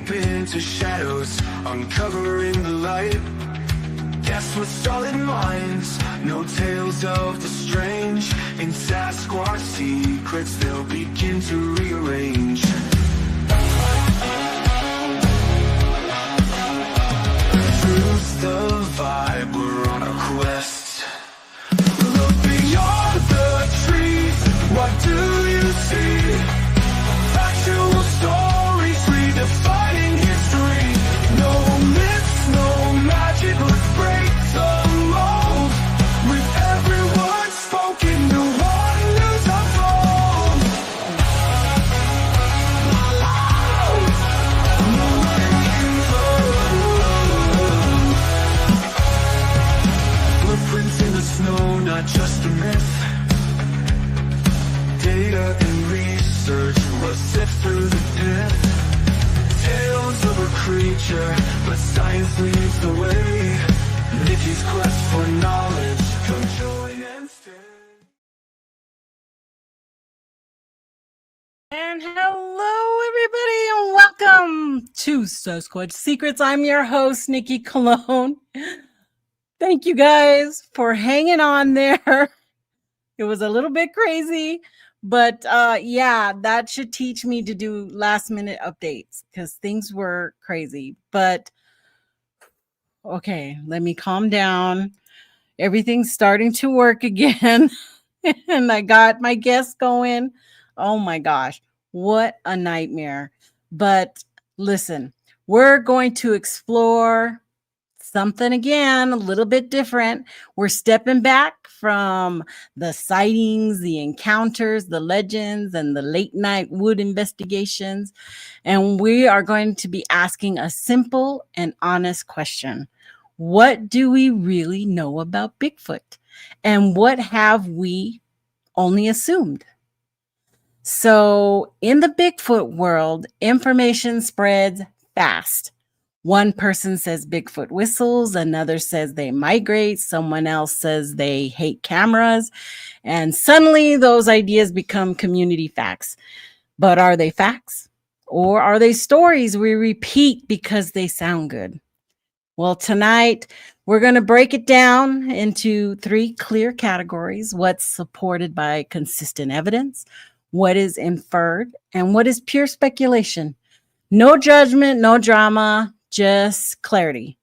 deep into shadows, uncovering the light. Guess with solid minds, no tales of the strange. In Sasquatch Secrets, they'll begin to rearrange. Truth's the vibe, we're on a quest. Look beyond the trees, what do you see? Factual stories redefining history. No myths, no magic, let's break the mold. With every word spoken, the wonders unfold. Footprints in the snow, not just a myth. Data and research will sift through the pit. Tales of a creature, but science leads the way. Nikki's quest for knowledge, come join and stay. And hello, everybody, and welcome to Sasquatch Secrets. I'm your host, Nikki Colón. Thank you guys for hanging on there. It was a little bit crazy, but yeah, that should teach me to do last minute updates because things were crazy. But okay, let me calm down. Everything's starting to work again. And I got my guests going. Oh my gosh, what a nightmare. But listen, we're going to explore something again, a little bit different. We're stepping back from the sightings, the encounters, the legends, and the late night wood investigations. And we are going to be asking a simple and honest question. What do we really know about Bigfoot? And what have we only assumed? So in the Bigfoot world, information spreads fast. One person says Bigfoot whistles, another says they migrate, someone else says they hate cameras, and suddenly those ideas become community facts. But are they facts? Or are they stories we repeat because they sound good? Well, tonight we're going to break it down into 3 clear categories: what's supported by consistent evidence, what is inferred, and what is pure speculation. No judgment, no drama, just clarity.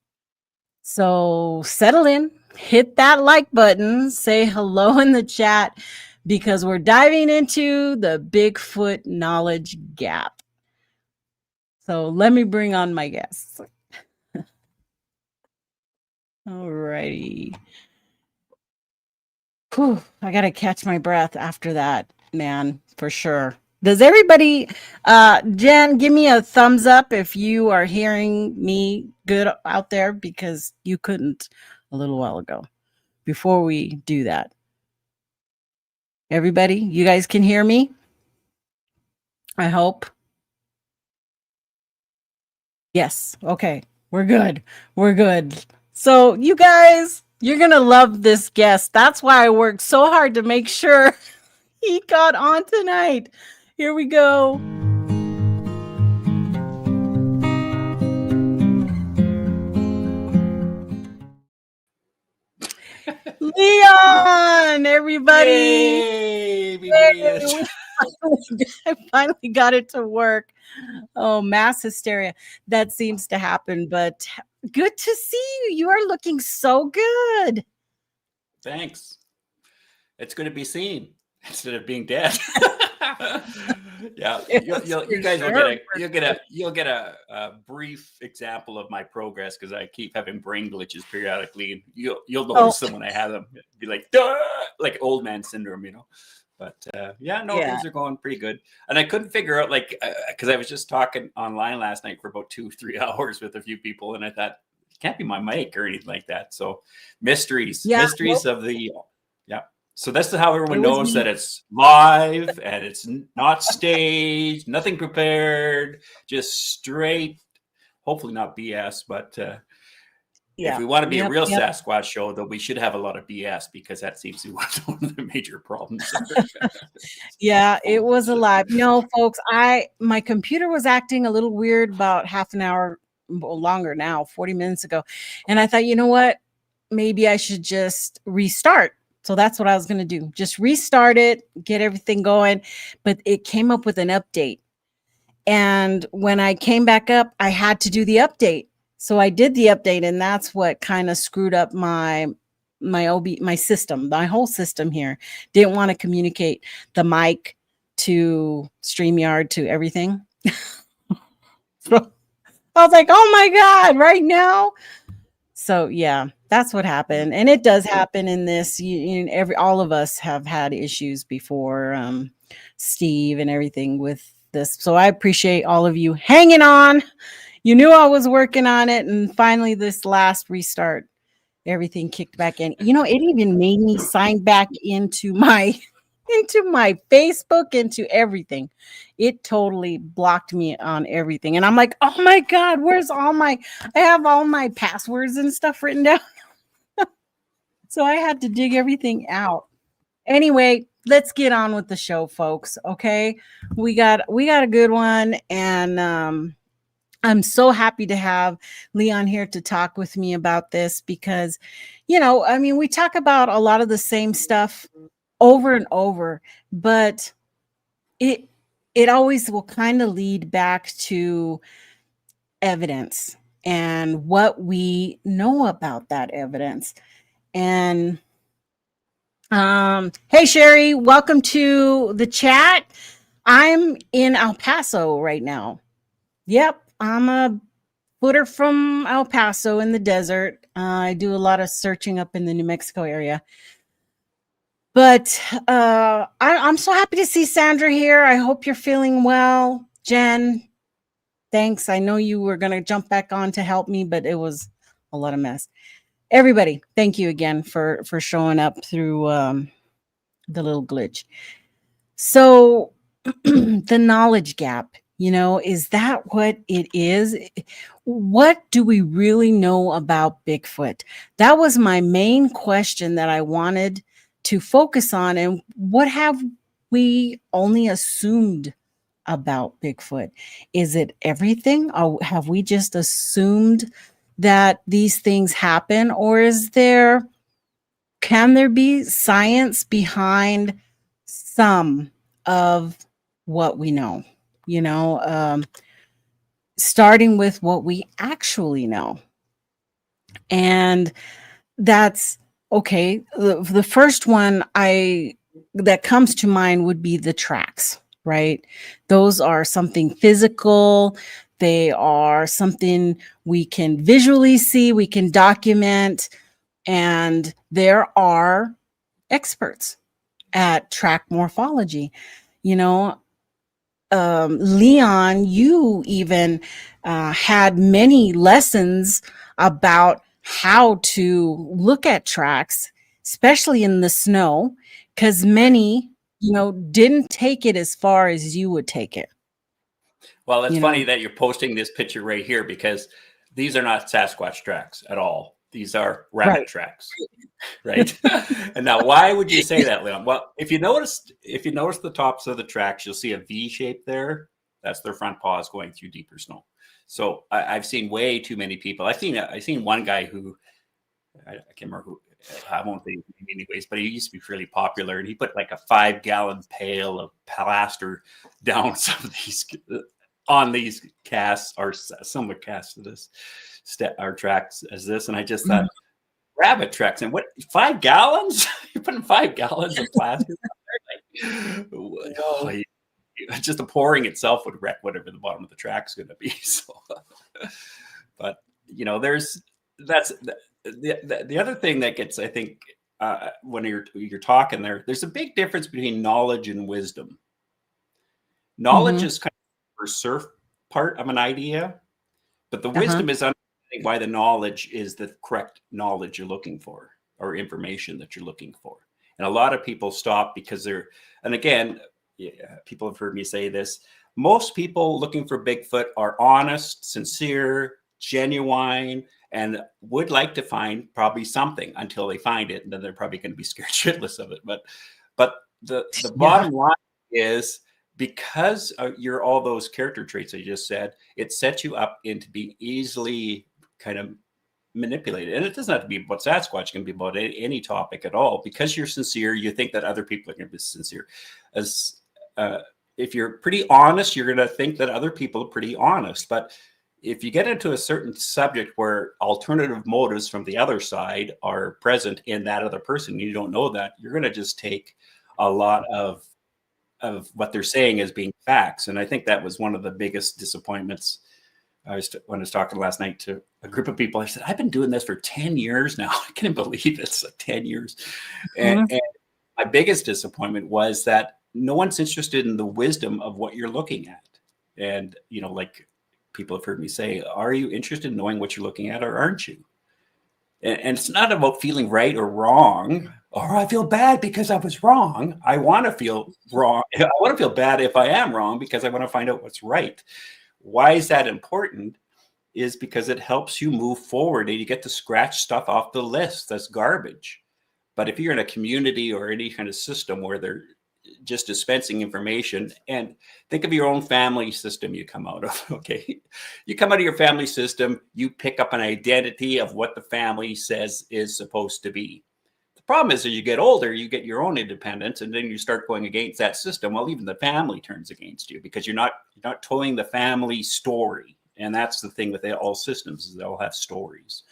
So settle in, hit that like button, say hello in the chat, because we're diving into the Bigfoot knowledge gap. So let me bring on my guests. All righty. Whew, I got to catch my breath after that, man, for sure. Does everybody, Jen, give me a thumbs up if you are hearing me good out there, because you couldn't a little while ago before we do that. Everybody, you guys can hear me? I hope. Yes. Okay. We're good. We're good. So you guys, you're going to love this guest. That's why I worked so hard to make sure he got on tonight. Here we go. Leon, everybody. Yay, I finally got it to work. Oh, mass hysteria. That seems to happen, but good to see you. You are looking so good. Thanks. It's going to be seen instead of being dead. Yeah, you guys will get a brief example of my progress, because I keep having brain glitches periodically, and you'll notice them when I have them. It'd be like, duh! Like old man syndrome, you know. But things are going pretty good. And I couldn't figure out, like, because I was just talking online last night for about 2-3 hours with a few people, and I thought it can't be my mic or anything like that. So mysteries of the So that's how everyone knows that it's live and it's not staged, nothing prepared, just straight, hopefully not BS, but If we want to be a real Sasquatch show, though, we should have a lot of BS because that seems to be one of the major problems. Yeah, it was alive. No, folks, my computer was acting a little weird about half an hour longer now, 40 minutes ago. And I thought, you know what? Maybe I should just restart. So that's what I was going to do. Just restart it, get everything going. But it came up with an update. And when I came back up, I had to do the update. So I did the update, and that's what kind of screwed up my system. My whole system here didn't want to communicate the mic to StreamYard to everything. So I was like, oh my God, right now. So yeah, that's what happened. And it does happen in this. All of us have had issues before, Steve and everything with this. So I appreciate all of you hanging on. You knew I was working on it. And finally, this last restart, everything kicked back in. It even made me sign back into my Facebook, into everything. It totally blocked me on everything. And I'm like, oh my God, I have all my passwords and stuff written down. So I had to dig everything out. Anyway, let's get on with the show, folks. Okay. We got a good one. And I'm so happy to have Leon here to talk with me about this because, we talk about a lot of the same stuff over and over, but it always will kind of lead back to evidence and what we know about that evidence. And hey Sherry, welcome to the chat. I'm in El Paso right now. Yep, I'm a footer from El Paso in the desert. I do a lot of searching up in the New Mexico area. But I'm so happy to see Sandra here. I hope you're feeling well. Jen, thanks. I know you were going to jump back on to help me, but it was a lot of mess. Everybody, thank you again for showing up through the little glitch. So the knowledge gap, is that what it is? What do we really know about Bigfoot? That was my main question that I wanted to focus on. And what have we only assumed about Bigfoot? Is it everything? Or have we just assumed that these things happen? Or can there be science behind some of what we know? Starting with what we actually know. And that's okay. The first one that comes to mind would be the tracks, right? Those are something physical. They are something we can visually see, we can document, and there are experts at track morphology. Leon, you even had many lessons about how to look at tracks, especially in the snow, because many, didn't take it as far as you would take it. Well, it's funny that you're posting this picture right here because these are not Sasquatch tracks at all. These are rabbit tracks, right? And now, why would you say that, Leon? Well, if you notice the tops of the tracks, you'll see a V shape there. That's their front paws going through deeper snow. So I've seen way too many people. I've seen one guy who I can't remember who. I won't say anyways, but he used to be fairly popular, and he put like a 5-gallon pail of plaster down some of these on these casts or similar casts to this. Our tracks as this, and I just thought rabbit tracks, and what 5 gallons? You're putting 5 gallons of plastic just the pouring itself would wreck whatever the bottom of the track's going to be. So, but that's the other thing that gets, I think, when you're talking there's a big difference between knowledge and wisdom. Knowledge is kind of the surf part of an idea, but the wisdom is understanding why the knowledge is the correct knowledge you're looking for or information that you're looking for. And a lot of people stop because and again, people have heard me say this, most people looking for Bigfoot are honest, sincere, genuine, and would like to find probably something until they find it. And then they're probably going to be scared shitless of it. But the bottom line is, because you're all those character traits I just said, it sets you up into being easily kind of manipulated. And it doesn't have to be about Sasquatch, it can be about any topic at all. Because you're sincere, you think that other people are going to be sincere. As if you're pretty honest, you're going to think that other people are pretty honest. But if you get into a certain subject where alternative motives from the other side are present in that other person, you don't know that, you're going to just take a lot of what they're saying as being facts. And I think that was one of the biggest disappointments. When I was talking last night to a group of people, I said, I've been doing this for 10 years now. I can't believe it's like 10 years. And my biggest disappointment was that no one's interested in the wisdom of what you're looking at. And, you know, like people have heard me say, are you interested in knowing what you're looking at, or aren't you? And it's not about feeling right or wrong, or I feel bad because I was wrong. I want to feel wrong. I want to feel bad if I am wrong, because I want to find out what's right. Why is that important? Is because it helps you move forward and you get to scratch stuff off the list that's garbage. But if you're in a community or any kind of system where they're just dispensing information, and think of your own family system you come out of, okay? You come out of your family system, you pick up an identity of what the family says is supposed to be. The problem is, as you get older, you get your own independence, and then you start going against that system. Well, even the family turns against you, because you're not towing the family story. And that's the thing with all systems, is they all have stories.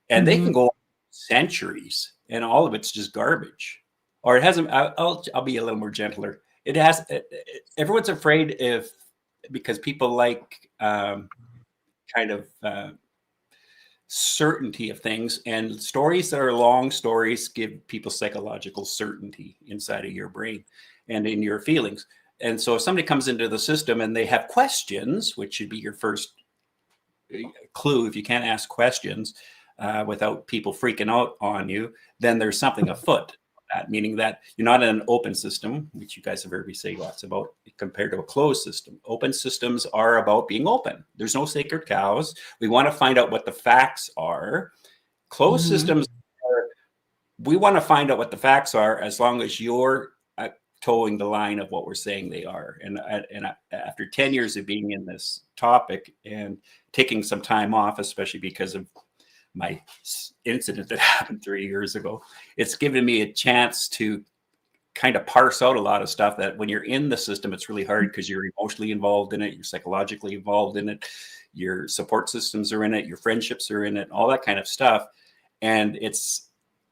And they can go centuries, and all of it's just garbage. Or it hasn't. I'll be a little more gentler. It has. Everyone's afraid because people like kind of certainty of things, and stories that are long stories give people psychological certainty inside of your brain and in your feelings. And so if somebody comes into the system and they have questions, which should be your first clue, if you can't ask questions without people freaking out on you, then there's something afoot. That, meaning that you're not in an open system, which you guys have heard me say lots about, compared to a closed system. Open systems are about being open. There's no sacred cows. We want to find out what the facts are. Closed systems we want to find out what the facts are, as long as you're towing the line of what we're saying they are. And after 10 years of being in this topic and taking some time off, especially because of my incident that happened 3 years ago, it's given me a chance to kind of parse out a lot of stuff that when you're in the system, it's really hard, because you're emotionally involved in it, you're psychologically involved in it, your support systems are in it, your friendships are in it, all that kind of stuff. And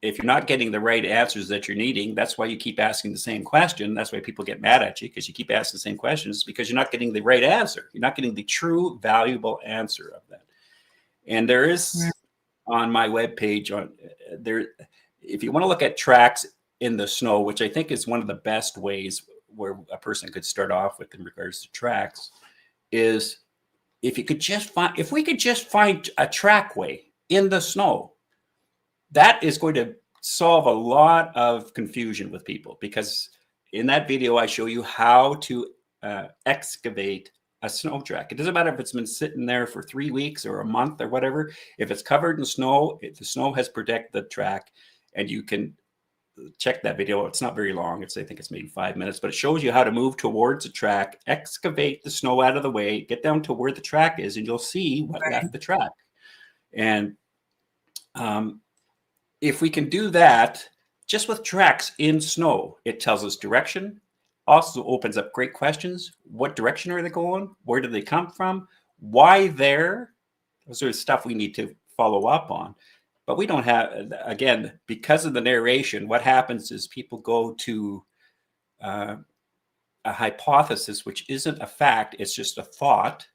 if you're not getting the right answers that you're needing, that's why you keep asking the same question. That's why people get mad at you, because you keep asking the same questions, because you're not getting the right answer. You're not getting the true valuable answer of that. And there is on my webpage if you want to look at tracks in the snow, which I think is one of the best ways where a person could start off with in regards to tracks, is if we could just find a trackway in the snow, that is going to solve a lot of confusion with people. Because in that video, I show you how to excavate a snow track. It doesn't matter if it's been sitting there for 3 weeks or a month or whatever. If it's covered in snow, the snow has protected the track, and you can check that video. It's not very long. I think it's maybe 5 minutes, but it shows you how to move towards a track, excavate the snow out of the way, get down to where the track is, and you'll see what left the track. And if we can do that just with tracks in snow, it tells us direction. Also opens up great questions. What direction are they going? Where do they come from? Why there? Those are stuff we need to follow up on. But we don't have, again, because of the narration, what happens is people go to a hypothesis, which isn't a fact, it's just a thought.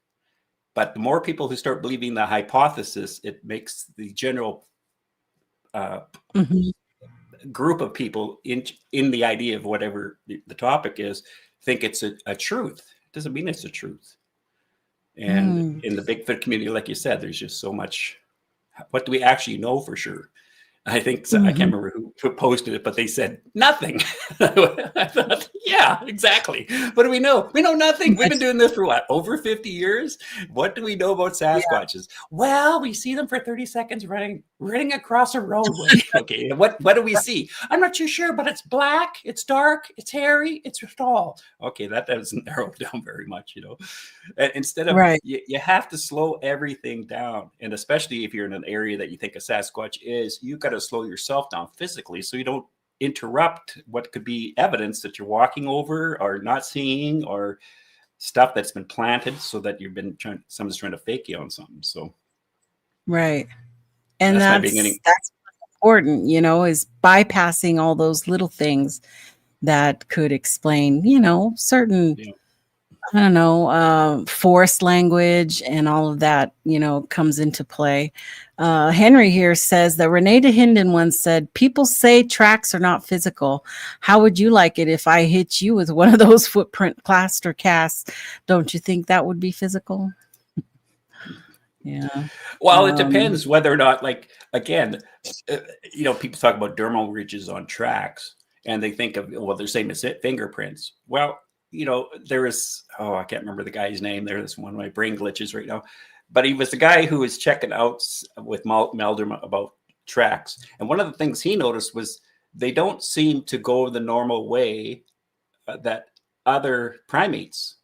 But the more people who start believing the hypothesis, it makes the general group of people in the idea of whatever the topic is, think it's a truth. It doesn't mean it's a truth. And in the Bigfoot community, like you said, there's just so much. What do we actually know for sure? I think so. I can't remember who posted it, but they said nothing. I thought, yeah, exactly. What do we know? We know nothing. We've been doing this for what, over 50 years? What do we know about Sasquatches? Yeah. Well, we see them for 30 seconds running across a roadway. Okay, what do we see? I'm not too sure, but it's black, it's dark, it's hairy, it's tall. Okay, that doesn't narrow down very much, you know. Instead of, you have to slow everything down. And especially if you're in an area that you think a Sasquatch is, you got to slow yourself down physically so you don't interrupt what could be evidence that you're walking over or not seeing, or stuff that's been planted so that someone's trying to fake you on something. So and that's important, you know, is bypassing all those little things that could explain, you know, certain I don't know, forest language and all of that, you know, comes into play. Henry here says that Renee DeHinden once said, people say tracks are not physical. How would you like it if I hit you with one of those footprint plaster casts? Don't you think that would be physical? Yeah. Well, it depends whether or not, like, again, you know, people talk about dermal ridges on tracks and they think of, well, they're saying it's fingerprints. Well, you know, there is, I can't remember the guy's name. There's one of my brain glitches right now. But he was the guy who was checking out with Melder about tracks. And one of the things he noticed was they don't seem to go the normal way that other primates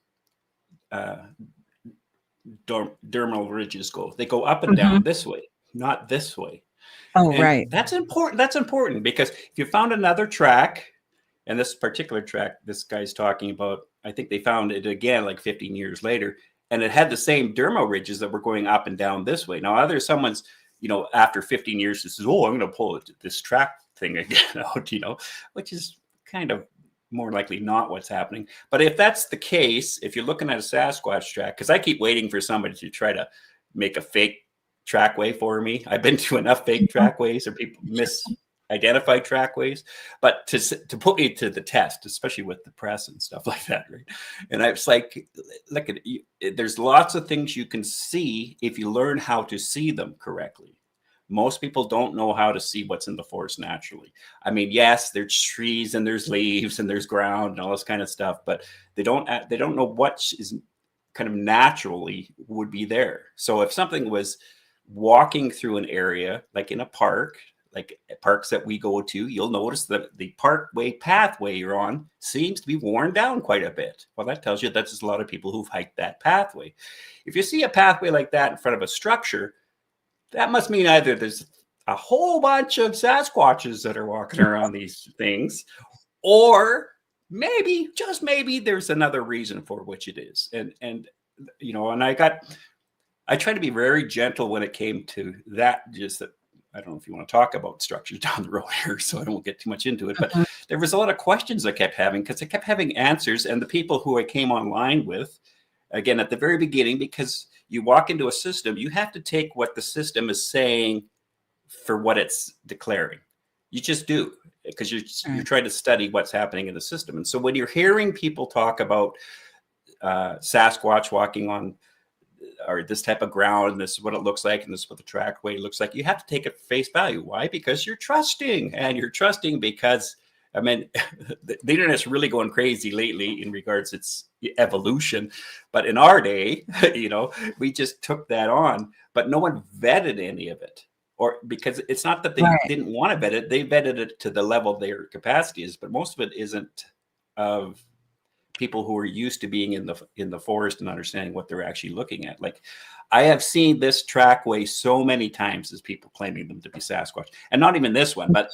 dermal ridges go. They go up and down this way, not this way. Oh, and right. That's important. That's important because if you found another track, and this particular track this guy's talking about, I think they found it again like 15 years later, and it had the same dermal ridges that were going up and down this way. Now, someone's, you know, after 15 years, says, "Oh, I'm going to pull this track thing again out," you know, which is kind of more likely not what's happening. But if that's the case, if you're looking at a Sasquatch track, because I keep waiting for somebody to try to make a fake trackway for me. I've been to enough fake trackways or people misidentified trackways, but to put me to the test, especially with the press and stuff like that, right? And I was like, look at it, there's lots of things you can see if you learn how to see them correctly. Most people don't know how to see what's in the forest naturally. I mean, yes, there's trees and there's leaves and there's ground and all this kind of stuff, but they don't know what is kind of naturally would be there. So if something was walking through an area, like in a park, like parks that we go to, you'll notice that the parkway pathway you're on seems to be worn down quite a bit. Well, that tells you that there's a lot of people who've hiked that pathway. If you see a pathway like that in front of a structure, that must mean either there's a whole bunch of Sasquatches that are walking around these things, or maybe, just maybe, there's another reason for which it is. And you know, and I try to be very gentle when it came to that, just that, I don't know if you want to talk about structures down the road here, so I don't get too much into it, but there was a lot of questions I kept having because I kept having answers, and the people who I came online with, again, at the very beginning, because you walk into a system, you have to take what the system is saying for what it's declaring. You just do, because you're trying to study what's happening in the system. And so when you're hearing people talk about Sasquatch walking on or this type of ground, and this is what it looks like, and this is what the trackway looks like, you have to take it face value. Why? Because you're trusting, and you're trusting because, I mean, the internet's really going crazy lately in regards to its evolution. But in our day, you know, we just took that on, but no one vetted any of it. Or because it's not that they didn't want to vet it, they vetted it to the level their capacity is, but most of it isn't of people who are used to being in the forest and understanding what they're actually looking at. Like, I have seen this trackway so many times as people claiming them to be Sasquatch, and not even this one, but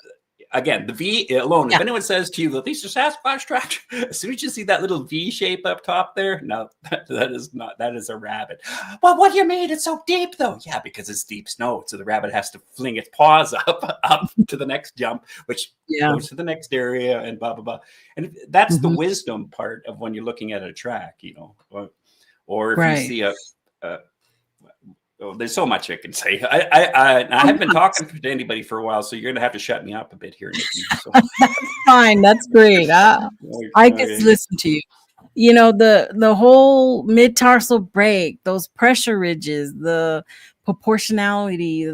again, the V alone. If anyone says to you that these are Sasquatch tracks, as soon as you see that little V shape up top there, no, that is a rabbit. Well, what do you mean? It's so deep though. Yeah, because it's deep snow. So the rabbit has to fling its paws up to the next jump, which goes to the next area, and blah, blah, blah. And that's the wisdom part of when you're looking at a track, you know, or if you see there's so much I can say. I haven't been talking to anybody for a while, so you're going to have to shut me up a bit here, Nikki. So. Fine, that's great. I get to listen to you. You know, the whole mid-tarsal break, those pressure ridges, the proportionality,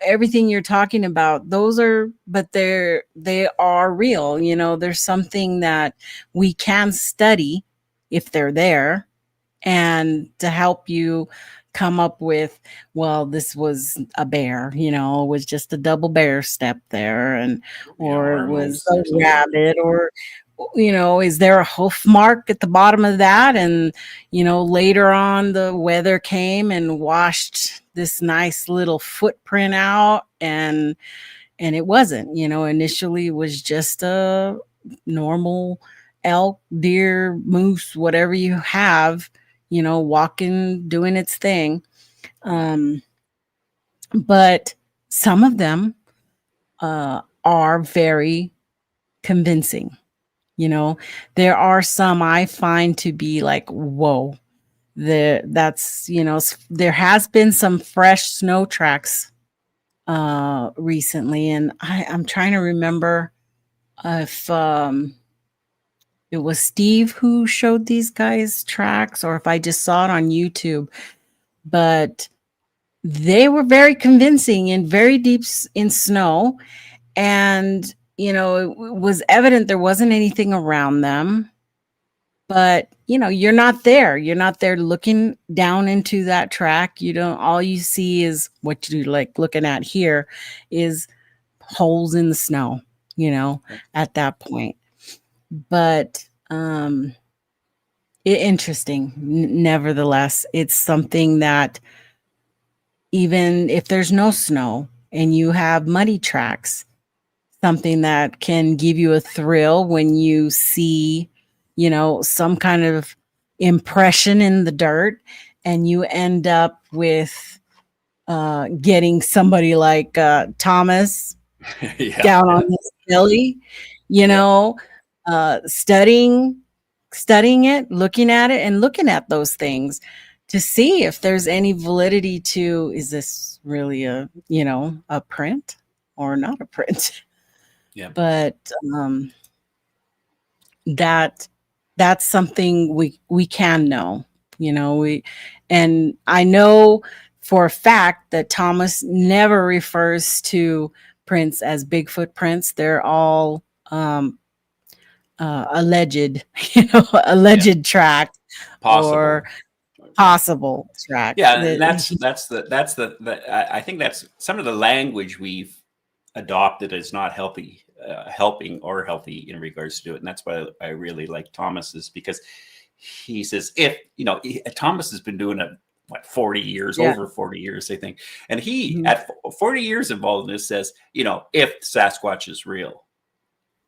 everything you're talking about, but they are real. There's something that we can study if they're there, and to help you come up with, well, this was a bear, it was just a double bear step there, or it was a rabbit, or is there a hoof mark at the bottom of that? And later on the weather came and washed this nice little footprint out, and it wasn't. Initially it was just a normal elk, deer, moose, whatever you have, walking, doing its thing. But some of them are very convincing. There are some I find to be like, whoa, there has been some fresh snow tracks recently. And I'm trying to remember if it was Steve who showed these guys tracks, or if I just saw it on YouTube, but they were very convincing and very deep in snow. And, it was evident there wasn't anything around them, but you're not there. You're not there looking down into that track. All you see is what you like looking at here is holes in the snow, at that point. But interesting. Nevertheless, it's something that even if there's no snow and you have muddy tracks, something that can give you a thrill when you see, some kind of impression in the dirt, and you end up with getting somebody like Thomas down on his belly, studying it, looking at it, and looking at those things to see if there's any validity to, is this really a print or not a print? Yeah. But that's something we can know, and I know for a fact that Thomas never refers to prints as Bigfoot prints. They're all alleged, track or possible track. Yeah, and that's the I think that's some of the language we've adopted is not helping or healthy in regards to it. And that's why I really like Thomas's, because he says, if Thomas has been doing it 40 years, over 40 years, I think, and he at 40 years involved in this says, if Sasquatch is real.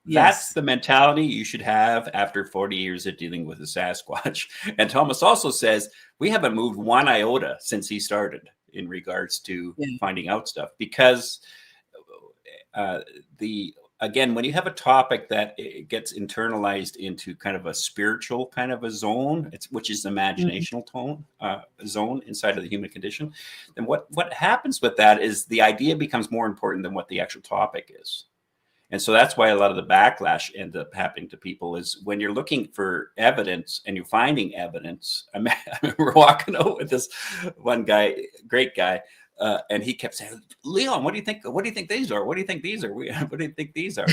That's the mentality you should have after 40 years of dealing with a Sasquatch. And Thomas also says we haven't moved one iota since he started in regards to finding out stuff, because again, when you have a topic that it gets internalized into kind of a spiritual kind of a zone, which is the imaginational zone inside of the human condition, then what happens with that is the idea becomes more important than what the actual topic is. And so that's why a lot of the backlash ends up happening to people is when you're looking for evidence and you're finding evidence. I remember walking out with this one guy, great guy, and he kept saying, Leon, what do you think? What do you think these are? What do you think these are? What do you think these are?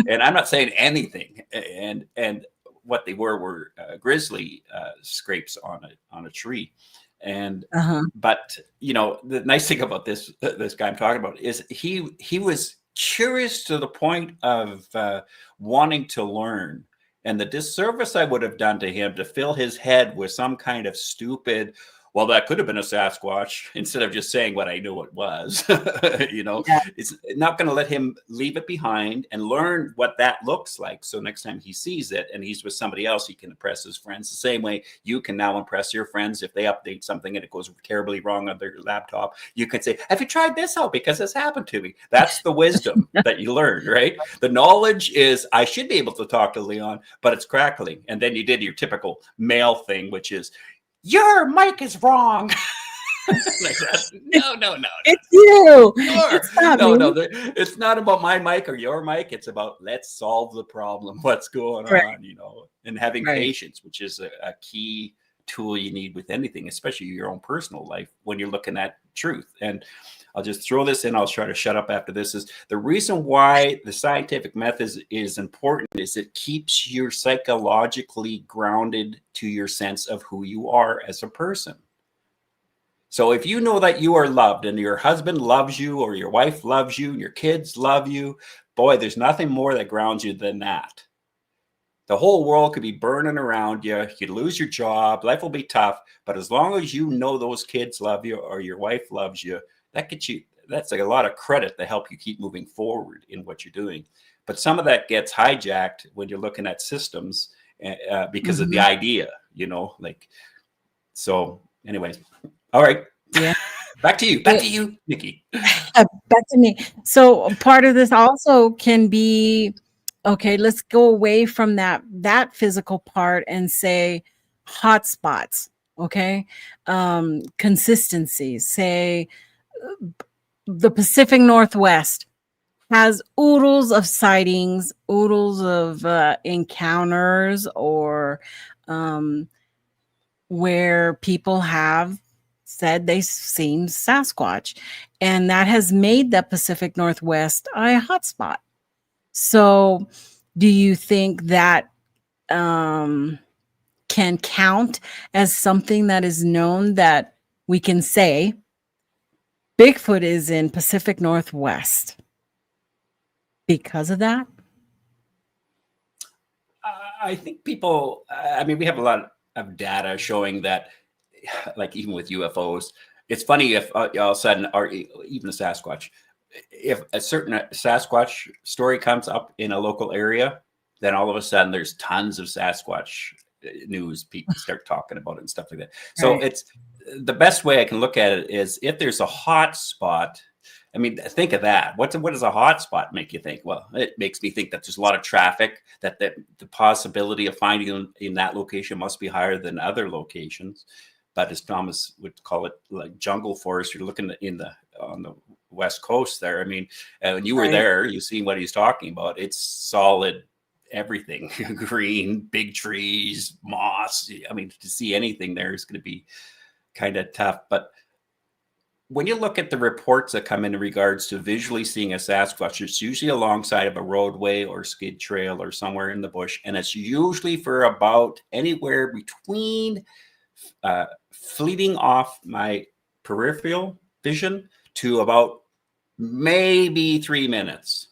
And I'm not saying anything. And what they were grizzly scrapes on a tree. And but the nice thing about this guy I'm talking about is he was curious to the point of wanting to learn, and the disservice I would have done to him to fill his head with some kind of stupid, well, that could have been a Sasquatch, instead of just saying what I knew it was. It's not going to let him leave it behind and learn what that looks like. So next time he sees it and he's with somebody else, he can impress his friends the same way you can now impress your friends. If they update something and it goes terribly wrong on their laptop, you can say, have you tried this out? Because this happened to me. That's the wisdom that you learned, right? The knowledge is, I should be able to talk to Leon, but it's crackling. And then you did your typical male thing, which is, your mic is wrong. Like that. No. It's you. It's it's not about my mic or your mic. It's about let's solve the problem. What's going on, and having patience, which is a key tool you need with anything, especially your own personal life when you're looking at truth. And I'll just throw this in. I'll try to shut up after this. Is the reason why the scientific method is important is it keeps you psychologically grounded to your sense of who you are as a person. So if you know that you are loved and your husband loves you or your wife loves you, your kids love you, boy, there's nothing more that grounds you than that. The whole world could be burning around you. You'd lose your job. Life will be tough. But as long as you know those kids love you or your wife loves you, that gets you, that's like a lot of credit to help you keep moving forward in what you're doing. But some of that gets hijacked when you're looking at systems because of the idea, you know, like, so anyways. All right. Yeah. Back to you, Nikki. Back to me. So part of this also can be, okay, let's go away from that physical part and say hotspots. Okay. Consistencies. Say the Pacific Northwest has oodles of sightings, oodles of encounters, or where people have said they've seen Sasquatch, and that has made the Pacific Northwest a hotspot. So do you think that can count as something that is known, that we can say Bigfoot is in Pacific Northwest because of that? I think people, I mean, we have a lot of data showing that, like even with UFOs, it's funny if all of a sudden, or even a Sasquatch, if a certain Sasquatch story comes up in a local area, then all of a sudden there's tons of Sasquatch news. People start talking about it and stuff like that. So it's the best way I can look at it is if there's a hot spot. I mean, think of that. What does a hot spot make you think? Well, it makes me think that there's a lot of traffic, that the possibility of finding them in that location must be higher than other locations. But as Thomas would call it, like jungle forest, you're looking on the West Coast there. I mean, when you were there, you see what he's talking about. It's solid, everything, green, big trees, moss. I mean, to see anything there is going to be kind of tough. But when you look at the reports that come in regards to visually seeing a Sasquatch, it's usually alongside of a roadway or skid trail or somewhere in the bush. And it's usually for about anywhere between fleeting off my peripheral vision to about maybe 3 minutes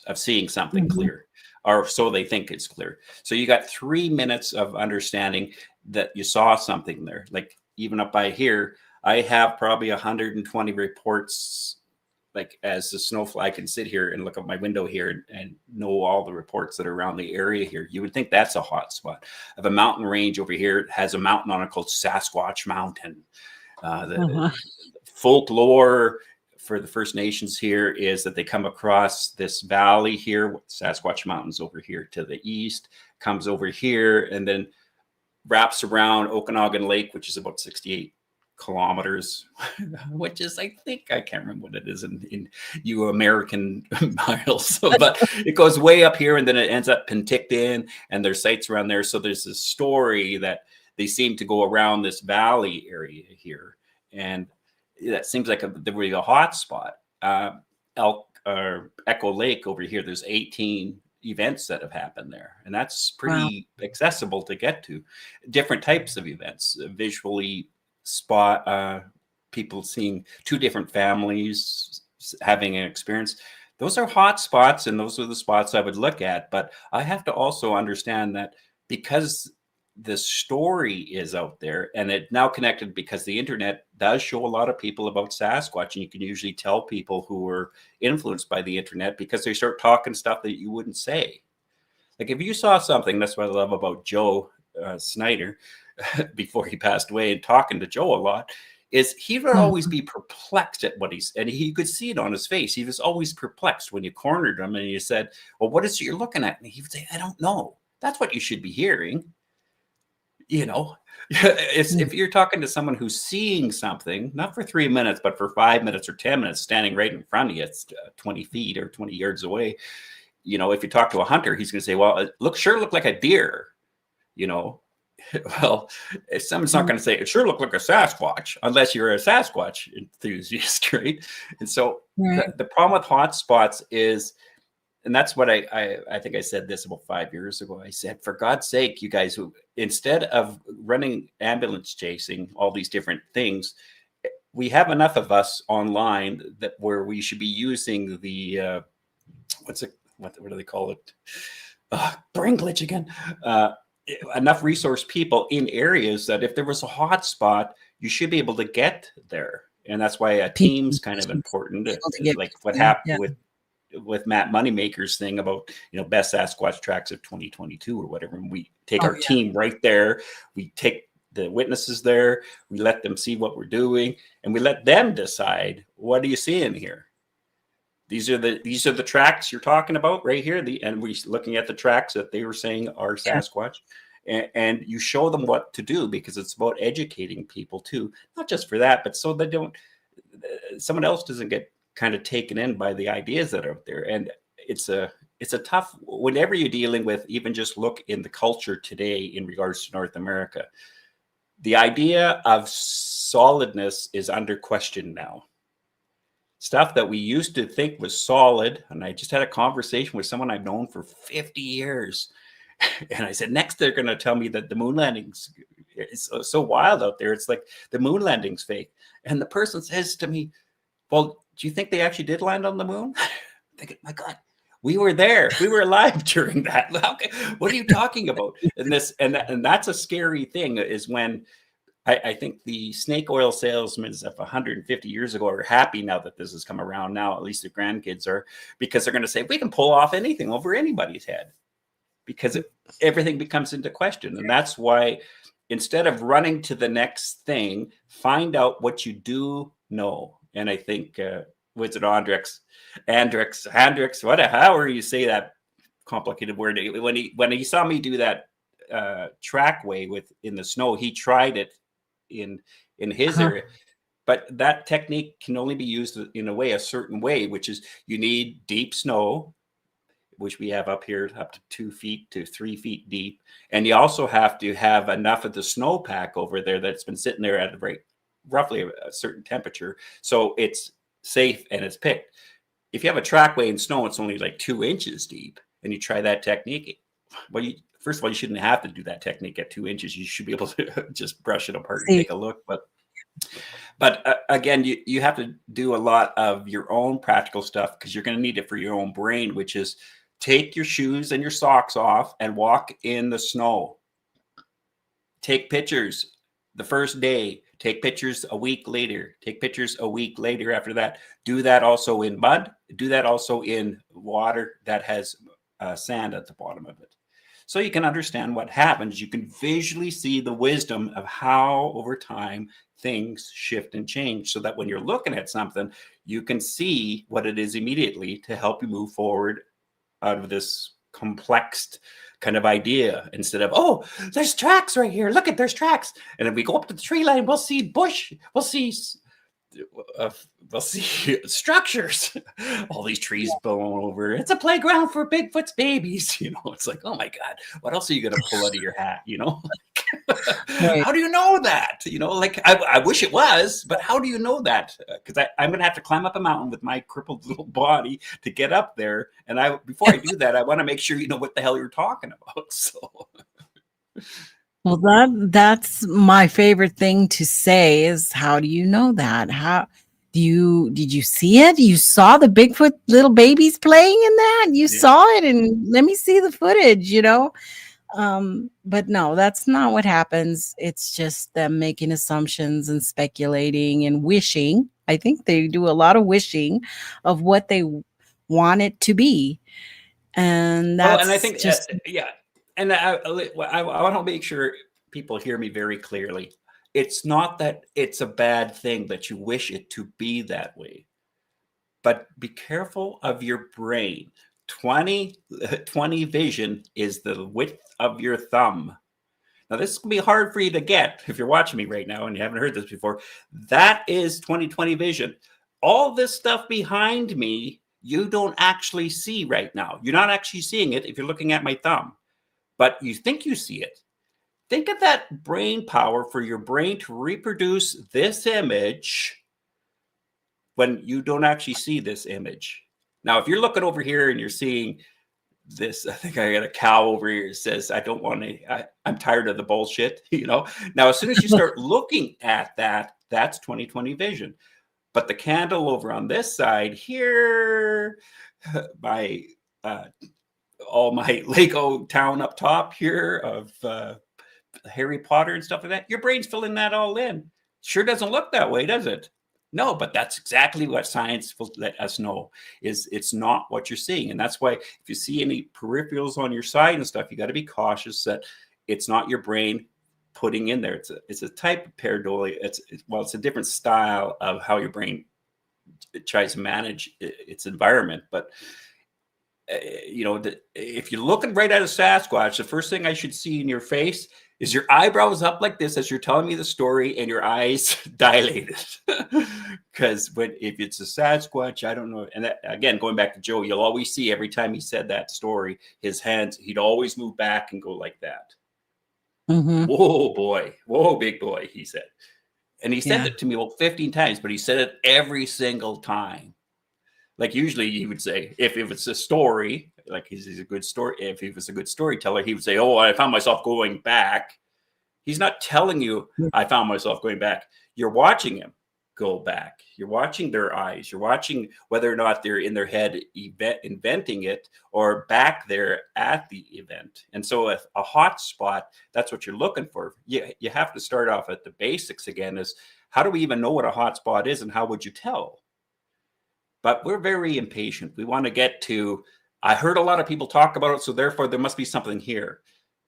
of seeing something clear, or so they think it's clear. So you got 3 minutes of understanding that you saw something there. Like even up by here, I have probably 120 reports. Like as the snowflake, I can sit here and look out my window here and know all the reports that are around the area here. You would think that's a hot spot. Of a mountain range over here, it has a mountain on it called Sasquatch Mountain. The folklore for the First Nations here is that they come across this valley here, Sasquatch Mountains over here to the east, comes over here and then wraps around Okanagan Lake, which is about 68 kilometers, which is, I think, I can't remember what it is in you American miles, but it goes way up here and then it ends up Penticton, and there's sites around there. So there's this story that they seem to go around this valley area here, and that seems like there would be a hot spot. Echo Lake over here, there's 18 events that have happened there, and that's pretty accessible to get to. Different types of events, visually spot people seeing two different families having an experience. Those are hot spots, and those are the spots I would look at. But I have to also understand that because the story is out there and it now connected, because the internet does show a lot of people about Sasquatch, and you can usually tell people who are influenced by the internet because they start talking stuff that you wouldn't say. Like if you saw something, that's what I love about Joe Snyder before he passed away, and talking to Joe a lot, is he would always be perplexed at what and he could see it on his face. He was always perplexed when you cornered him and you said, well, what is it you're looking at? And he would say, I don't know. That's what you should be hearing. You know, if you're talking to someone who's seeing something, not for 3 minutes, but for 5 minutes or 10 minutes, standing right in front of you, it's 20 feet or 20 yards away. You know, if you talk to a hunter, he's going to say, well, it sure looked like a deer, you know. Well, if someone's not going to say it sure looked like a Sasquatch unless you're a Sasquatch enthusiast, right? And so the problem with hotspots is, and that's what I think I said this about 5 years ago. I said, for God's sake, you guys, who instead of running ambulance chasing all these different things, we have enough of us online that where we should be using the what do they call it? Brain glitch again. Enough resource people in areas that if there was a hot spot, you should be able to get there. And that's why a team's kind of important. Like what happened with Matt Moneymaker's thing about, best Sasquatch tracks of 2022 or whatever. And we take our team right there. We take the witnesses there. We let them see what we're doing, and we let them decide, what are you seeing here? These are the tracks you're talking about right here. And we're looking at the tracks that they were saying are Sasquatch, and you show them what to do, because it's about educating people too, not just for that, but so they don't, someone else doesn't get kind of taken in by the ideas that are out there. And it's a tough, whenever you're dealing with, even just look in the culture today in regards to North America, the idea of solidness is under question now. Stuff that we used to think was solid. And I just had a conversation with someone I've known for 50 years. And I said, next, they're going to tell me that the moon landings is so wild out there. It's like the moon landing's fake. And the person says to me, well, do you think they actually did land on the moon? I'm thinking, my God, we were there. We were alive during that. What are you talking about? And that's a scary thing, is when I think the snake oil salesmen of 150 years ago are happy now that this has come around. Now, at least the grandkids are, because they're going to say, we can pull off anything over anybody's head, because everything becomes into question. And that's why, instead of running to the next thing, find out what you do know. And I think, was it Andrex, however you say that complicated word. When he saw me do that trackway in the snow, he tried it in his area, but that technique can only be used in a certain way, which is you need deep snow, which we have up here up to 2 feet to 3 feet deep, and you also have to have enough of the snowpack over there that's been sitting there at roughly a certain temperature, so it's safe and it's picked. If you have a trackway in snow, it's only like 2 inches deep, and you try that technique, well, first of all, you shouldn't have to do that technique at 2 inches. You should be able to just brush it apart and take a look. But again, you have to do a lot of your own practical stuff, because you're going to need it for your own brain, which is take your shoes and your socks off and walk in the snow. Take pictures the first day. Take pictures a week later. Take pictures a week later after that. Do that also in mud. Do that also in water that has sand at the bottom of it. So you can understand what happens. You can visually see the wisdom of how over time things shift and change, so that when you're looking at something, you can see what it is immediately to help you move forward out of this complex kind of idea, instead of, oh, there's tracks right here. Look there's tracks. And if we go up to the tree line, we'll see bush. We'll see structures, all these trees blown over. It's a playground for Bigfoot's babies. It's like, oh my God, what else are you going to pull out of your hat? Right. How do you know that? I wish it was, but how do you know that? Because I'm going to have to climb up a mountain with my crippled little body to get up there. And before I do that, I want to make sure you know what the hell you're talking about. So. Well, that's my favorite thing to say is, how do you know that? Did you see it? You saw the Bigfoot little babies playing in that? You saw it, and let me see the footage, But no, that's not what happens. It's just them making assumptions and speculating and wishing. I think they do a lot of wishing of what they want it to be. And that's and I think just and I want to make sure people hear me very clearly. It's not that it's a bad thing that you wish it to be that way, but be careful of your brain. 20 vision is the width of your thumb. Now, this can be hard for you to get if you're watching me right now and you haven't heard this before. That is 20/20 vision. All this stuff behind me, you don't actually see right now. You're not actually seeing it if you're looking at my thumb, but you think you see it. think of that brain power for your brain to reproduce this image when you don't actually see this image. Now, if you're looking over here and you're seeing this, I think I got a cow over here that says, I don't want to, I'm tired of the bullshit, you know. Now, as soon as you start looking at that, that's 20/20 vision. But the candle over on this side here, my all my Lego town up top here of Harry Potter and stuff like that, your brain's filling that all in. Sure doesn't look that way, does it? No, but that's exactly what science will let us know, is it's not what you're seeing. And that's why if you see any peripherals on your side and stuff, you got to be cautious that it's not your brain putting in there. It's a type of pareidolia. It's a different style of how your brain tries to manage its environment. But you know, if you're looking right at a Sasquatch, the first thing I should see in your face is your eyebrows up like this as you're telling me the story and your eyes dilated. Because if it's a Sasquatch, I don't know. And that, again, going back to Joe, you'll always see every time he said that story, his hands, he'd always move back and go like that. Mm-hmm. Whoa, boy. Whoa, big boy, he said. And he said it to me 15 times, but he said it every single time. Like usually he would say, if it's a story, like he's a good story, if he was a good storyteller, he would say, oh, I found myself going back. He's not telling you, I found myself going back. You're watching him go back. You're watching their eyes. You're watching whether or not they're in their head inventing it or back there at the event. And so if a hot spot, that's what you're looking for. You have to start off at the basics again, is how do we even know what a hot spot is and how would you tell? But we're very impatient. We want to get to, I heard a lot of people talk about it, so therefore there must be something here.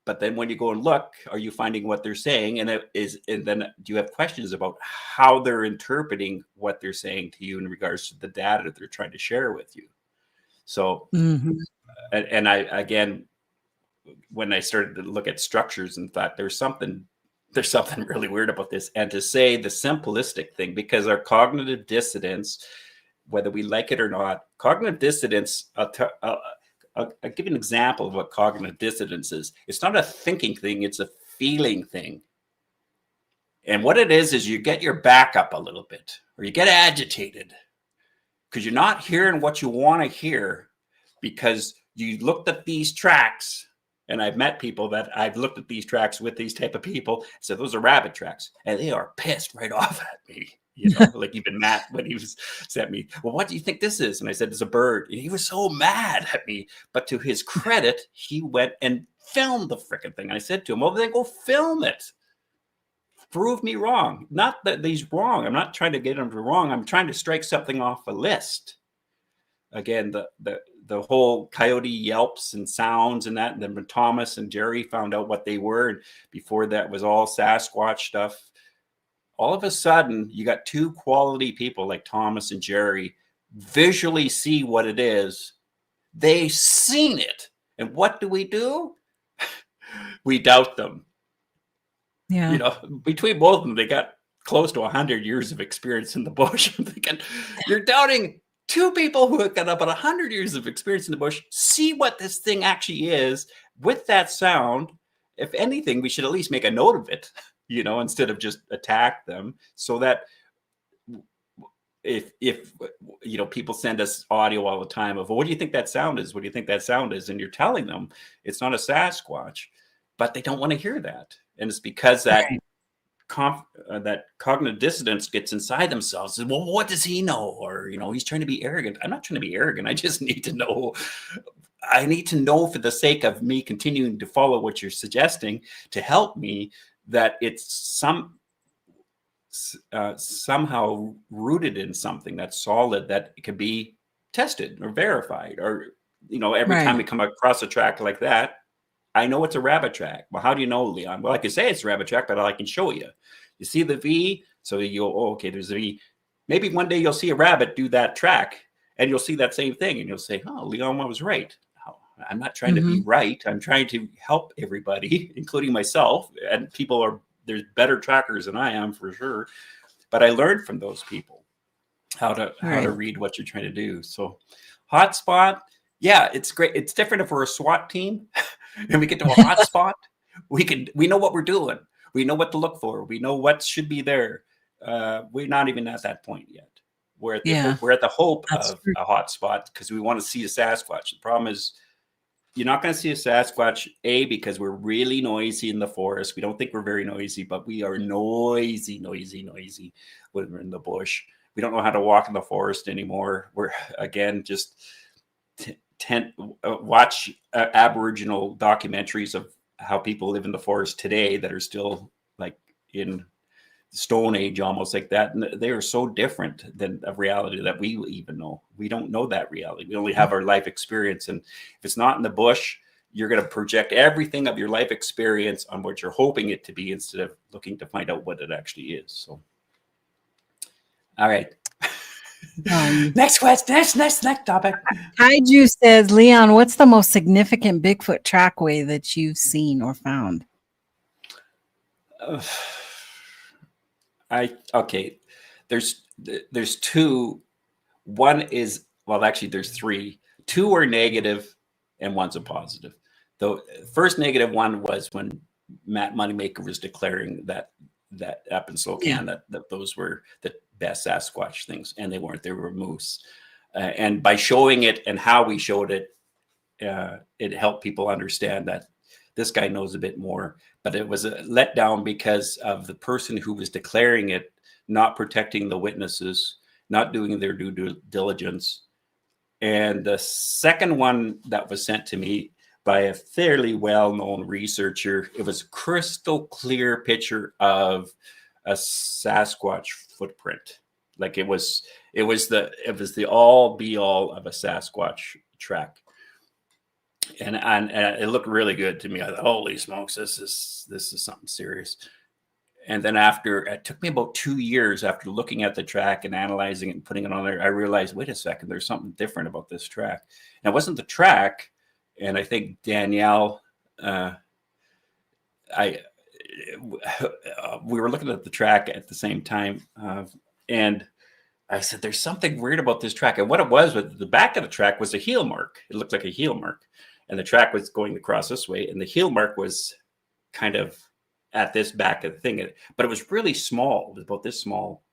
But then when you go and look, are you finding what they're saying? And then do you have questions about how they're interpreting what they're saying to you in regards to the data that they're trying to share with you? So, and I, again, when I started to look at structures and thought there's something really weird about this. And to say the simplistic thing, because our cognitive dissonance, whether we like it or not, cognitive dissonance, I'll give you an example of what cognitive dissonance is. It's not a thinking thing, it's a feeling thing. And what it is you get your back up a little bit, or you get agitated because you're not hearing what you want to hear because you looked at these tracks. And I've met people that I've looked at these tracks with these type of people, said those are rabbit tracks, and they are pissed right off at me. You know, like even Matt, when he sent me, well, what do you think this is? And I said, it's a bird. And he was so mad at me. But to his credit, he went and filmed the freaking thing. I said to him, well, then go film it. Prove me wrong. Not that he's wrong. I'm not trying to get him to wrong. I'm trying to strike something off a list. Again, the whole coyote yelps and sounds and that. And then when Thomas and Jerry found out what they were, and before that was all Sasquatch stuff. All of a sudden, you got two quality people like Thomas and Jerry visually see what it is. They've seen it. And what do? We doubt them. Yeah. You know, between both of them, they got close to 100 years of experience in the bush. I'm thinking, you're doubting two people who have got about 100 years of experience in the bush, see what this thing actually is with that sound. If anything, we should at least make a note of it. You know, instead of just attack them, so that if you know, people send us audio all the time of, well, what do you think that sound is? What do you think that sound is? And you're telling them it's not a Sasquatch, but they don't want to hear that. And it's because that cognitive dissonance gets inside themselves. And, well, what does he know? Or, you know, he's trying to be arrogant. I'm not trying to be arrogant. I just need to know. I need to know for the sake of me continuing to follow what you're suggesting to help me, that it's somehow rooted in something that's solid, that it can be tested or verified. Or, you know, every time we come across a track like that, I know it's a rabbit track. Well, how do you know, Leon? Well, I can say it's a rabbit track, but I can show you. You see the V, so you'll, oh, okay, there's a V. Maybe one day you'll see a rabbit do that track, and you'll see that same thing, and you'll say, oh, Leon was right. I'm not trying to be right. I'm trying to help everybody, including myself. And there's better trackers than I am, for sure. But I learned from those people how to read what you're trying to do. So hotspot, yeah, it's great. It's different if we're a SWAT team and we get to a hotspot. we know what we're doing. We know what to look for. We know what should be there. We're not even at that point yet. We're at the hope of a hot spot because we want to see a Sasquatch. The problem is you're not going to see a Sasquatch, because we're really noisy in the forest. We don't think we're very noisy, but we are noisy when we're in the bush. We don't know how to walk in the forest anymore. We're, again, just watch Aboriginal documentaries of how people live in the forest today that are still like in Stone Age, almost like that. And they are so different than a reality that we even know. We don't know that reality. We only have our life experience. And if it's not in the bush, you're going to project everything of your life experience on what you're hoping it to be instead of looking to find out what it actually is. So, all right. Next question. Next topic. Kaiju says, Leon, what's the most significant Bigfoot trackway that you've seen or found? There's two. One is, well, actually there's three. Two are negative and one's a positive. The first negative one was when Matt Moneymaker was declaring that up in Spokane that those were the best Sasquatch things, and they weren't. They were moose. And by showing it and how we showed it, it helped people understand that this guy knows a bit more. But it was a letdown because of the person who was declaring it not protecting the witnesses, not doing their due diligence. And the second one that was sent to me by a fairly well-known researcher, it was a crystal clear picture of a Sasquatch footprint. Like it was the all be all of a Sasquatch track. And it looked really good to me. I thought, holy smokes, this is something serious. And then it took me about 2 years after looking at the track and analyzing it and putting it on there, I realized, wait a second, there's something different about this track. And it wasn't the track. And I think Danielle, we were looking at the track at the same time. And I said, there's something weird about this track. And what it was with the back of the track was a heel mark. It looked like a heel mark. And the track was going across this way. And the heel mark was kind of at this back of the thing. But it was really small. It was about this small.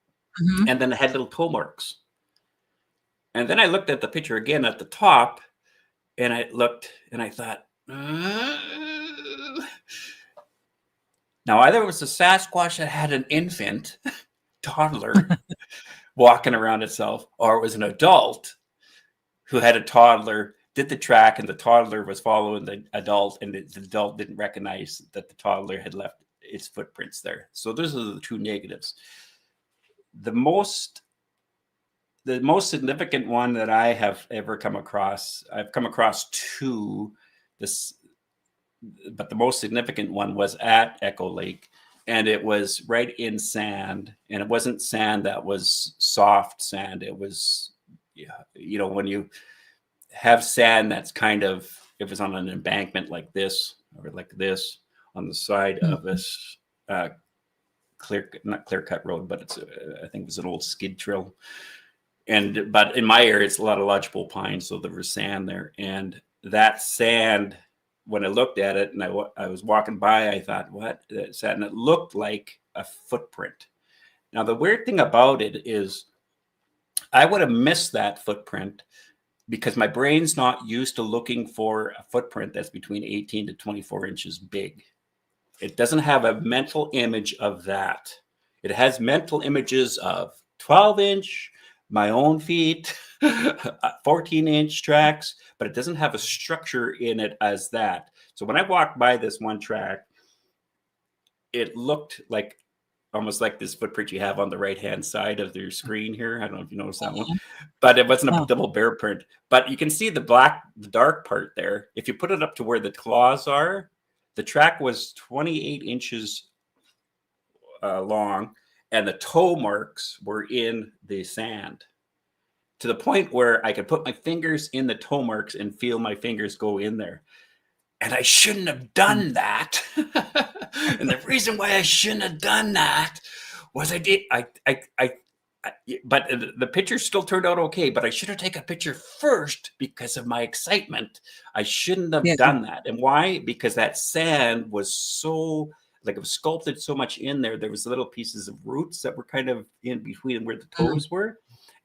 Mm-hmm. And then it had little toe marks. And then I looked at the picture again at the top. And I looked and I thought, Now, either it was a Sasquatch that had an infant, toddler, walking around itself, or it was an adult who had a toddler, did the track, and the toddler was following the adult, and the adult didn't recognize that the toddler had left its footprints there. So those are the two negatives. The most significant one that I have ever come across, I've come across two, but the most significant one was at Echo Lake, and it was right in sand, and it wasn't sand that was soft sand. It was, when you have sand that's kind of, it was on an embankment like this, or like this on the side of this not clear cut road, but it's I think it was an old skid trail. But in my area, it's a lot of lodgepole pine, so there was sand there. And that sand, when I looked at it and I was walking by, I thought, what? That's sand. And it looked like a footprint. Now, the weird thing about it is I would have missed that footprint because my brain's not used to looking for a footprint that's between 18 to 24 inches big. It doesn't have a mental image of that. It has mental images of 12-inch, my own feet, 14-inch tracks, but it doesn't have a structure in it as that. So when I walked by this one track, it looked like almost like this footprint you have on the right-hand side of your screen here. I don't know if you noticed that one, but it wasn't a double bear print. But you can see the dark part there. If you put it up to where the claws are, the track was 28 inches long, and the toe marks were in the sand to the point where I could put my fingers in the toe marks and feel my fingers go in there. And I shouldn't have done that. And the reason why I shouldn't have done that was I but the picture still turned out okay. But I should have taken a picture first because of my excitement. I shouldn't have done that. And why? Because that sand was so, like, it was sculpted so much in there. There was little pieces of roots that were kind of in between where the toes were.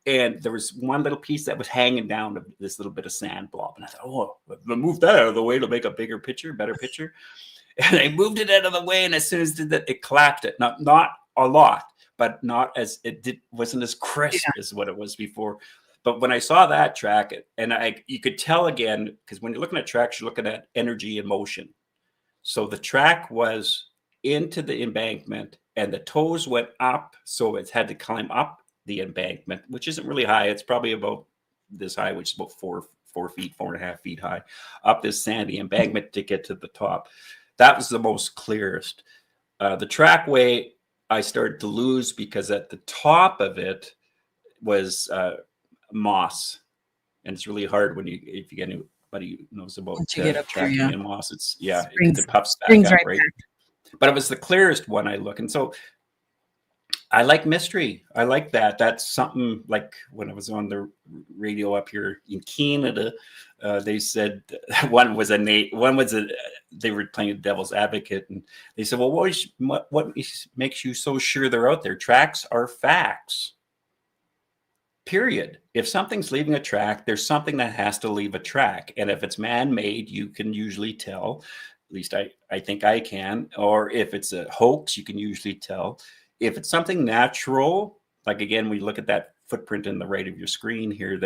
And there was one little piece that was hanging down of this little bit of sand blob. And I thought, oh, I'll move that out of the way to make a bigger picture, better picture. And I moved it out of the way. And as soon as it did that, it clapped it. Not a lot, but not as wasn't as crisp as what it was before. But when I saw that track, and you could tell again, because when you're looking at tracks, you're looking at energy and motion. So the track was into the embankment and the toes went up. So it had to climb up the embankment, which isn't really high. It's probably about this high, which is about 4 feet, 4.5 feet high, up this sandy embankment to get to the top. That was the most clearest. The trackway I started to lose because at the top of it was moss, and it's really hard when if you get anybody who knows about tracking in moss. It's it puffs back up, right? But it was the clearest one I look, and so I like mystery. I like that. That's something like when I was on the radio up here in Canada, they said they were playing the devil's advocate, and they said, well, what makes you so sure they're out there? Tracks are facts. Period. If something's leaving a track, there's something that has to leave a track. And if it's man-made, you can usually tell. At least I think I can. Or if it's a hoax, you can usually tell. If it's something natural, like again, we look at that footprint in the right of your screen here,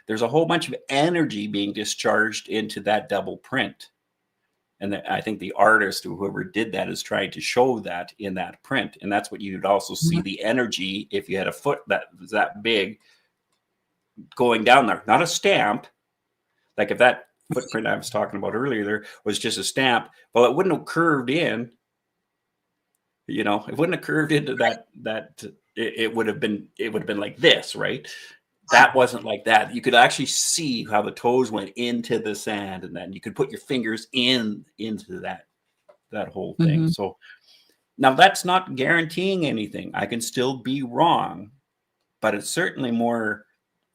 there's a whole bunch of energy being discharged into that double print. And I think the artist or whoever did that is trying to show that in that print. And that's what you'd also see the energy if you had a foot that was that big going down there, not a stamp. Like if that footprint I was talking about earlier there was just a stamp, well, it wouldn't have curved in. You know, it wouldn't have curved into that it would have been like this, right? That wasn't like that. You could actually see how the toes went into the sand, and then you could put your fingers into that whole thing. So now that's not guaranteeing anything. I can still be wrong, but it's certainly more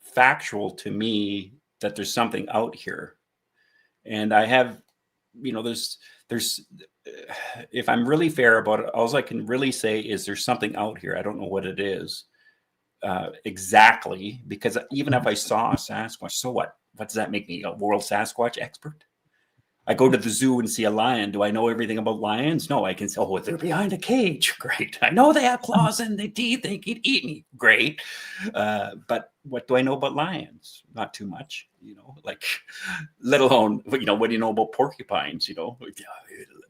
factual to me that there's something out here. And I have, there's if I'm really fair about it, all I can really say is there's something out here. I don't know what it is exactly, because even if I saw a Sasquatch, so what? What does that make me, a world Sasquatch expert? I go to the zoo and see a lion. Do I know everything about lions? No, I can say, oh, they're behind a cage. Great. I know they have claws and they teeth. They can eat me. Great. But what do I know about lions? Not too much, like, let alone, what do you know about porcupines?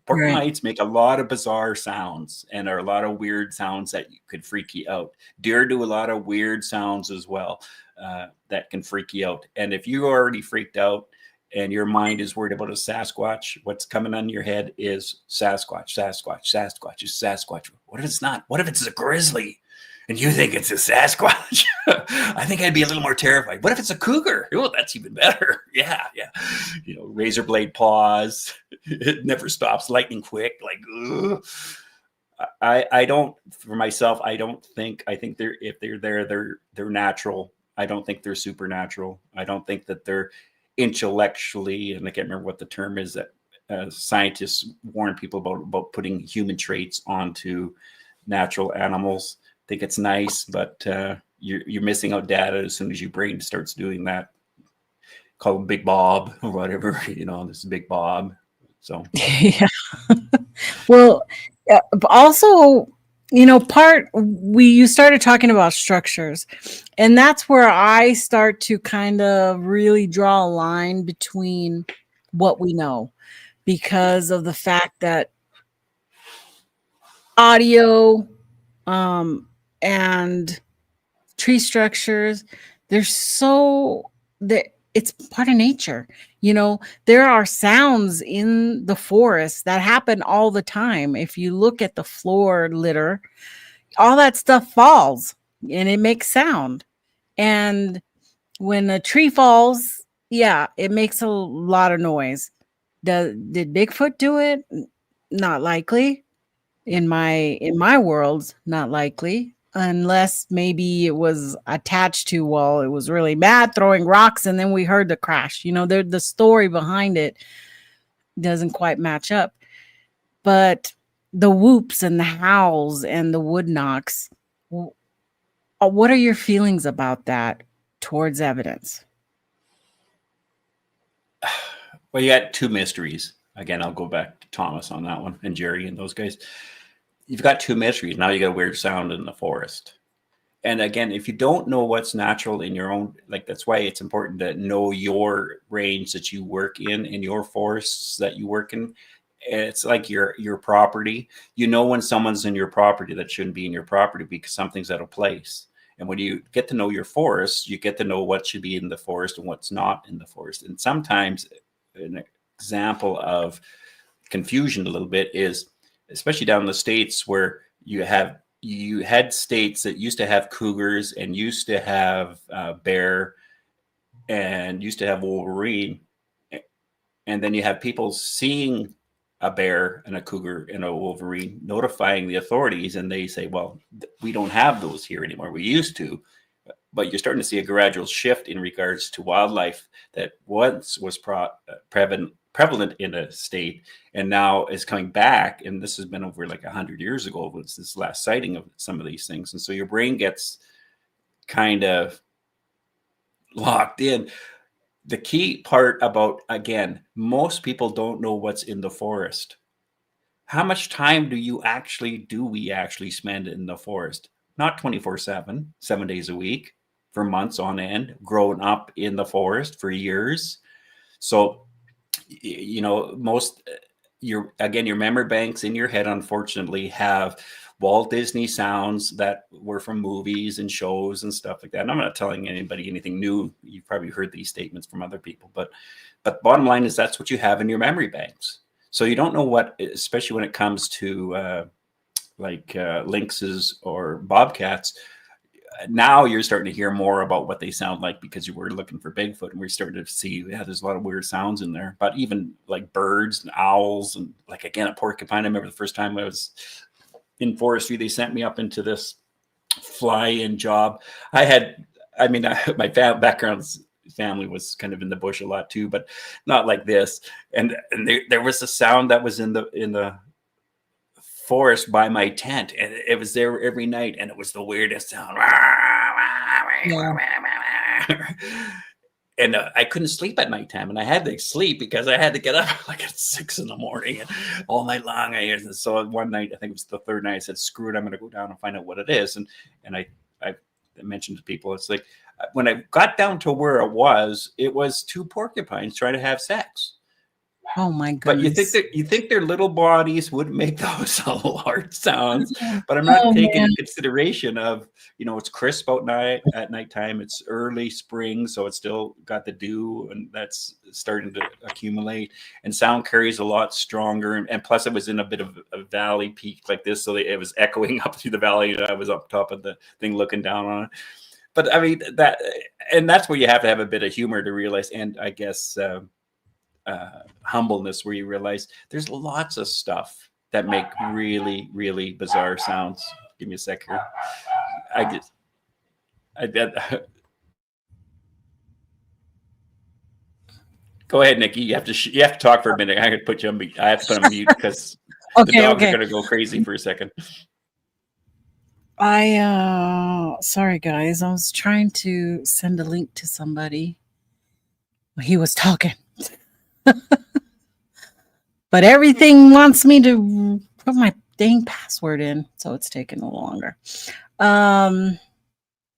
Porcupines make a lot of bizarre sounds and are a lot of weird sounds that could freak you out. Deer do a lot of weird sounds as well that can freak you out. And if you're already freaked out, and your mind is worried about a Sasquatch, what's coming on your head is Sasquatch is Sasquatch. What if it's not? What if it's a grizzly and you think it's a Sasquatch? I think I'd be a little more terrified. What if it's a cougar? Oh, that's even better. Yeah. Razor blade paws. It never stops, lightning quick. Like, ugh. I don't, for myself, I think if they're there, they're natural. I don't think they're supernatural. I don't think that they're intellectually, and I can't remember what the term is that scientists warn people about putting human traits onto natural animals. I think it's nice, but you're missing out data as soon as your brain starts doing that. Call him Big Bob or whatever, this is Big Bob. So yeah. Well, also, you started talking about structures, and that's where I start to kind of really draw a line between what we know, because of the fact that audio and tree structures, it's part of nature. There are sounds in the forest that happen all the time. If you look at the floor litter, all that stuff falls and it makes sound. And when a tree falls, it makes a lot of noise. Did Bigfoot do it? Not likely. In my world, not likely. unless maybe it was attached to, well, it was really mad throwing rocks and then we heard the crash. The story behind it doesn't quite match up. But the whoops and the howls and the wood knocks, what are your feelings about that towards evidence? Well, you got two mysteries. Again, I'll go back to Thomas on that one and Jerry and those guys. You've got two mysteries. Now you got a weird sound in the forest. And again, if you don't know what's natural in your own, like that's why it's important to know your range that you work in your forests that you work in. It's like your property. When someone's in your property that shouldn't be in your property because something's out of place. And when you get to know your forest, you get to know what should be in the forest and what's not in the forest. And sometimes an example of confusion a little bit is, especially down in the States where you had states that used to have cougars and used to have bear and used to have wolverine. And then you have people seeing a bear and a cougar and a wolverine notifying the authorities. And they say, well, we don't have those here anymore. We used to. But you're starting to see a gradual shift in regards to wildlife that once was prevalent in a state and now is coming back. And this has been over like 100 years ago was this last sighting of some of these things. And so your brain gets kind of locked in. The key part about, again, most people don't know what's in the forest. How much time do we actually spend in the forest? Not 24/7, 7 days a week, for months on end, grown up in the forest for years. So, your memory banks in your head, unfortunately, have Walt Disney sounds that were from movies and shows and stuff like that. And I'm not telling anybody anything new. You've probably heard these statements from other people, but bottom line is that's what you have in your memory banks. So you don't know what, especially when it comes to lynxes or bobcats. Now you're starting to hear more about what they sound like because you were looking for Bigfoot, and we're starting to see, there's a lot of weird sounds in there. But even like birds and owls and a porcupine. I remember the first time I was in forestry, they sent me up into this fly-in job. My family was kind of in the bush a lot too, but not like this. And there was a sound that was in the forest by my tent, and it was there every night, and it was the weirdest sound. Yeah. And I couldn't sleep at nighttime, and I had to sleep because I had to get up like at 6 a.m. and all night long. And so one night, I think it was the third night, I said, "Screw it, I'm going to go down and find out what it is." And I mentioned to people, it's like when I got down to where it was two porcupines trying to have sex. Oh my goodness! But you think their little bodies would make those large sounds, but I'm not taking into consideration of, it's crisp out at nighttime. It's early spring, so it's still got the dew, and that's starting to accumulate. And sound carries a lot stronger, and plus it was in a bit of a valley peak like this, so it was echoing up through the valley. And I was up top of the thing looking down on it. But I mean that's where you have to have a bit of humor to realize, and I guess. Humbleness, where you realize there's lots of stuff that make really, really bizarre sounds. Give me a sec here. Go ahead, Nikki. You have to talk for a minute. I could put you on mute. I have to put on mute because the dogs are going to go crazy for a second. Sorry guys, I was trying to send a link to somebody. He was talking. But everything wants me to put my dang password in, so it's taking a little longer.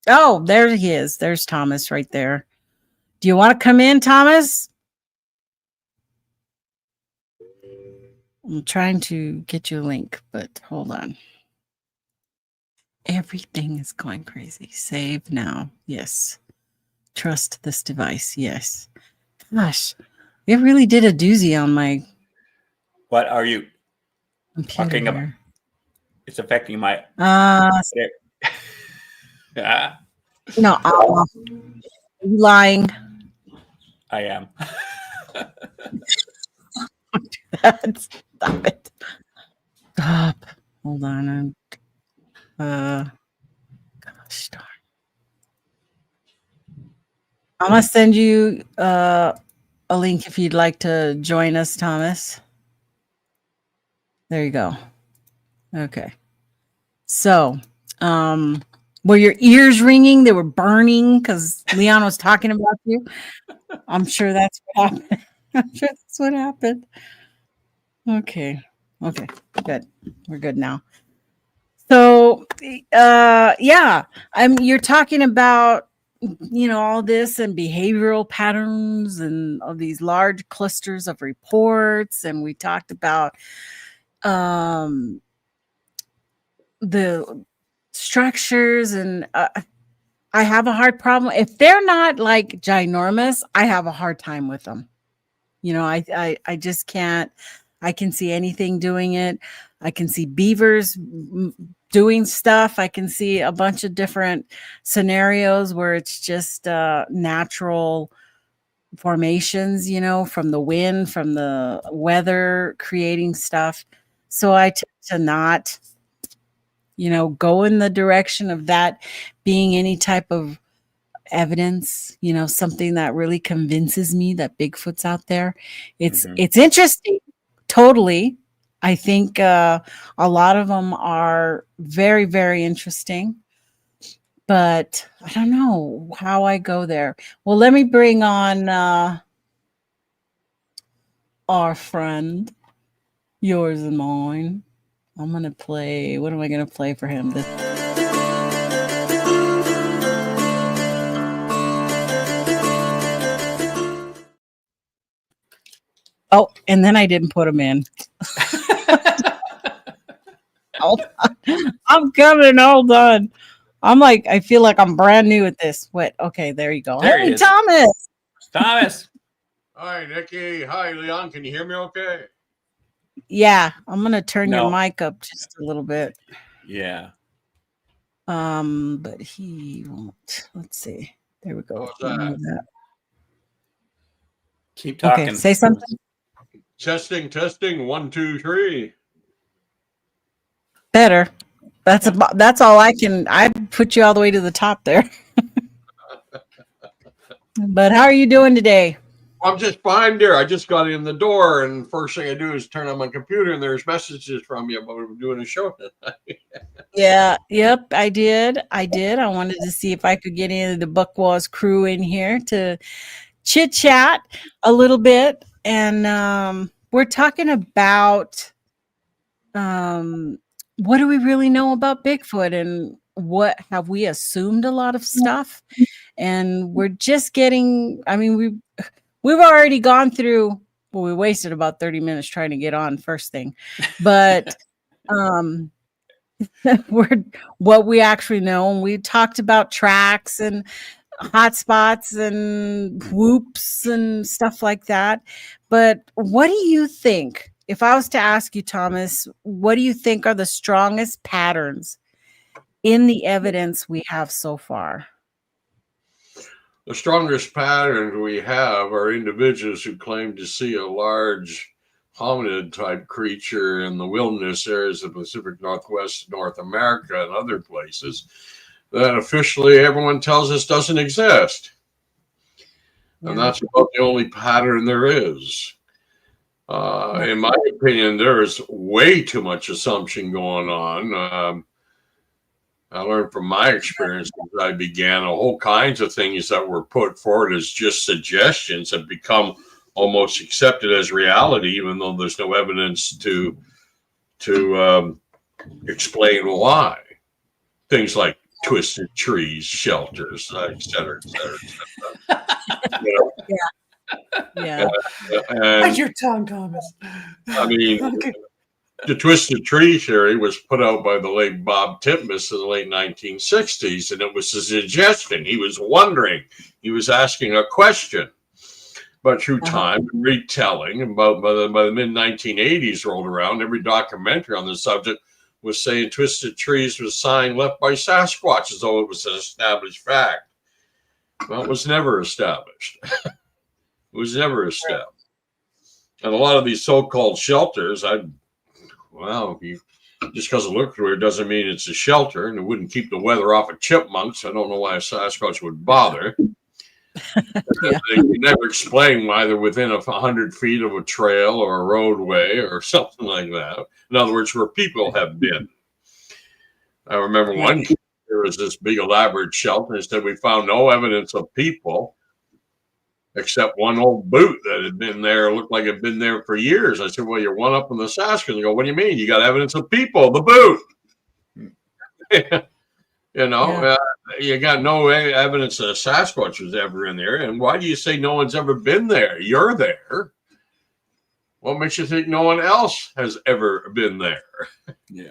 Oh, there he is. There's Thomas right there. Do you want to come in, Thomas? I'm trying to get you a link, but hold on. Everything is going crazy. Save now. Yes. Trust this device. Yes. Gosh, it really did a doozy on my. What are you talking about? It's affecting my. No, you lying. I am. Stop it. Stop. Hold on. Gosh darn. I'm going to send you a link if you'd like to join us, Thomas. There you go. Okay. So, were your ears ringing? They were burning because Leon was talking about you. I'm sure that's what happened. I'm sure that's what happened. Okay. Okay. Good. We're good now. So, yeah, you're talking about, all this and behavioral patterns and all these large clusters of reports. And we talked about, the structures, and I have a hard problem if they're not like ginormous. I have a hard time with them. I just can't. I can see anything doing it. I can see beavers doing stuff. I can see a bunch of different scenarios where it's just natural formations, from the wind, from the weather, creating stuff. So I tend to not go in the direction of that being any type of evidence, something that really convinces me that Bigfoot's out there. It's interesting. Totally. I think a lot of them are very, very interesting, but I don't know how I go there. Well, let me bring on our friend, yours and mine. I'm going to play. What am I going to play for him? Oh, and then I didn't put him in. I'm coming. Hold on. I feel like I'm brand new at this. What? Okay, there you go. Hey, Thomas. Thomas. Hi, Nikki. Hi, Leon. Can you hear me okay? Yeah, I'm gonna turn your mic up just a little bit. Yeah. But he won't. Let's see. There we go. That. Keep talking. Okay, say something. Testing. 1, 2, 3. Better. That's all I can. I put you all the way to the top there. But how are you doing today? I'm just fine, dear. I just got in the door, and first thing I do is turn on my computer, and there's messages from you about doing a show tonight. Yeah. Yep. I did. I wanted to see if I could get into the Buckwalls crew in here to chit chat a little bit, and we're talking about what do we really know about Bigfoot, and what have we assumed a lot of stuff, and we're just getting. I mean, we've already gone through. Well, we wasted about 30 minutes trying to get on first thing, but we're what we actually know, and we talked about tracks and hotspots and whoops and stuff like that. But what do you think? If I was to ask you, Thomas, what do you think are the strongest patterns in the evidence we have so far? The strongest patterns we have are individuals who claim to see a large hominid type creature in the wilderness areas of the Pacific Northwest, North America, and other places that officially everyone tells us doesn't exist. Yeah. And that's about the only pattern there is. In my opinion, there is way too much assumption going on. I learned from my experience as I began, whole kinds of things that were put forward as just suggestions have become almost accepted as reality, even though there's no evidence to explain why. Things like twisted trees, shelters, et cetera, et cetera, et cetera. Yeah. Bite your tongue, Thomas. I mean, okay. The twisted tree theory was put out by the late Bob Titmus in the late 1960s, and it was a suggestion. He was wondering, he was asking a question. But through time and retelling, and by the mid-1980s rolled around, every documentary on the subject was saying twisted trees was a sign left by Sasquatch, as though it was an established fact. Well, it was never established. It was never established. And a lot of these so-called shelters, Just because it looked weird doesn't mean it's a shelter, and it wouldn't keep the weather off of chipmunks. I don't know why a Sasquatch would bother. Yeah. They can never explain why they're within 100 feet of a trail or a roadway or something like that. In other words, where people have been. I remember one case, there was this big elaborate shelter, and said we found no evidence of people except one old boot that had been there, looked like it had been there for years. I said, well, you're one up on the Sasquatch. They go, what do you mean? You got evidence of people, the boot. You know, you got no evidence that a Sasquatch was ever in there. And why do you say no one's ever been there? You're there. What makes you think no one else has ever been there? Yeah.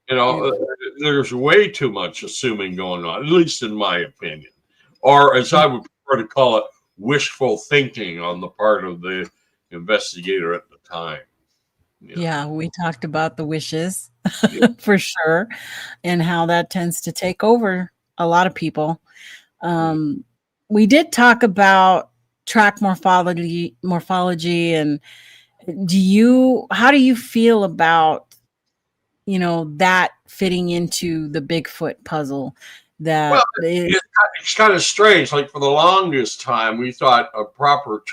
You know, there's way too much assuming going on, at least in my opinion. Or as I would prefer to call it, wishful thinking on the part of the investigator at the time. You know? Yeah, we talked about the wishes for sure, and how that tends to take over a lot of people. We did talk about track morphology, and how do you feel about, you know, that fitting into the Bigfoot puzzle? That it's kind of strange. Like for the longest time, we thought a proper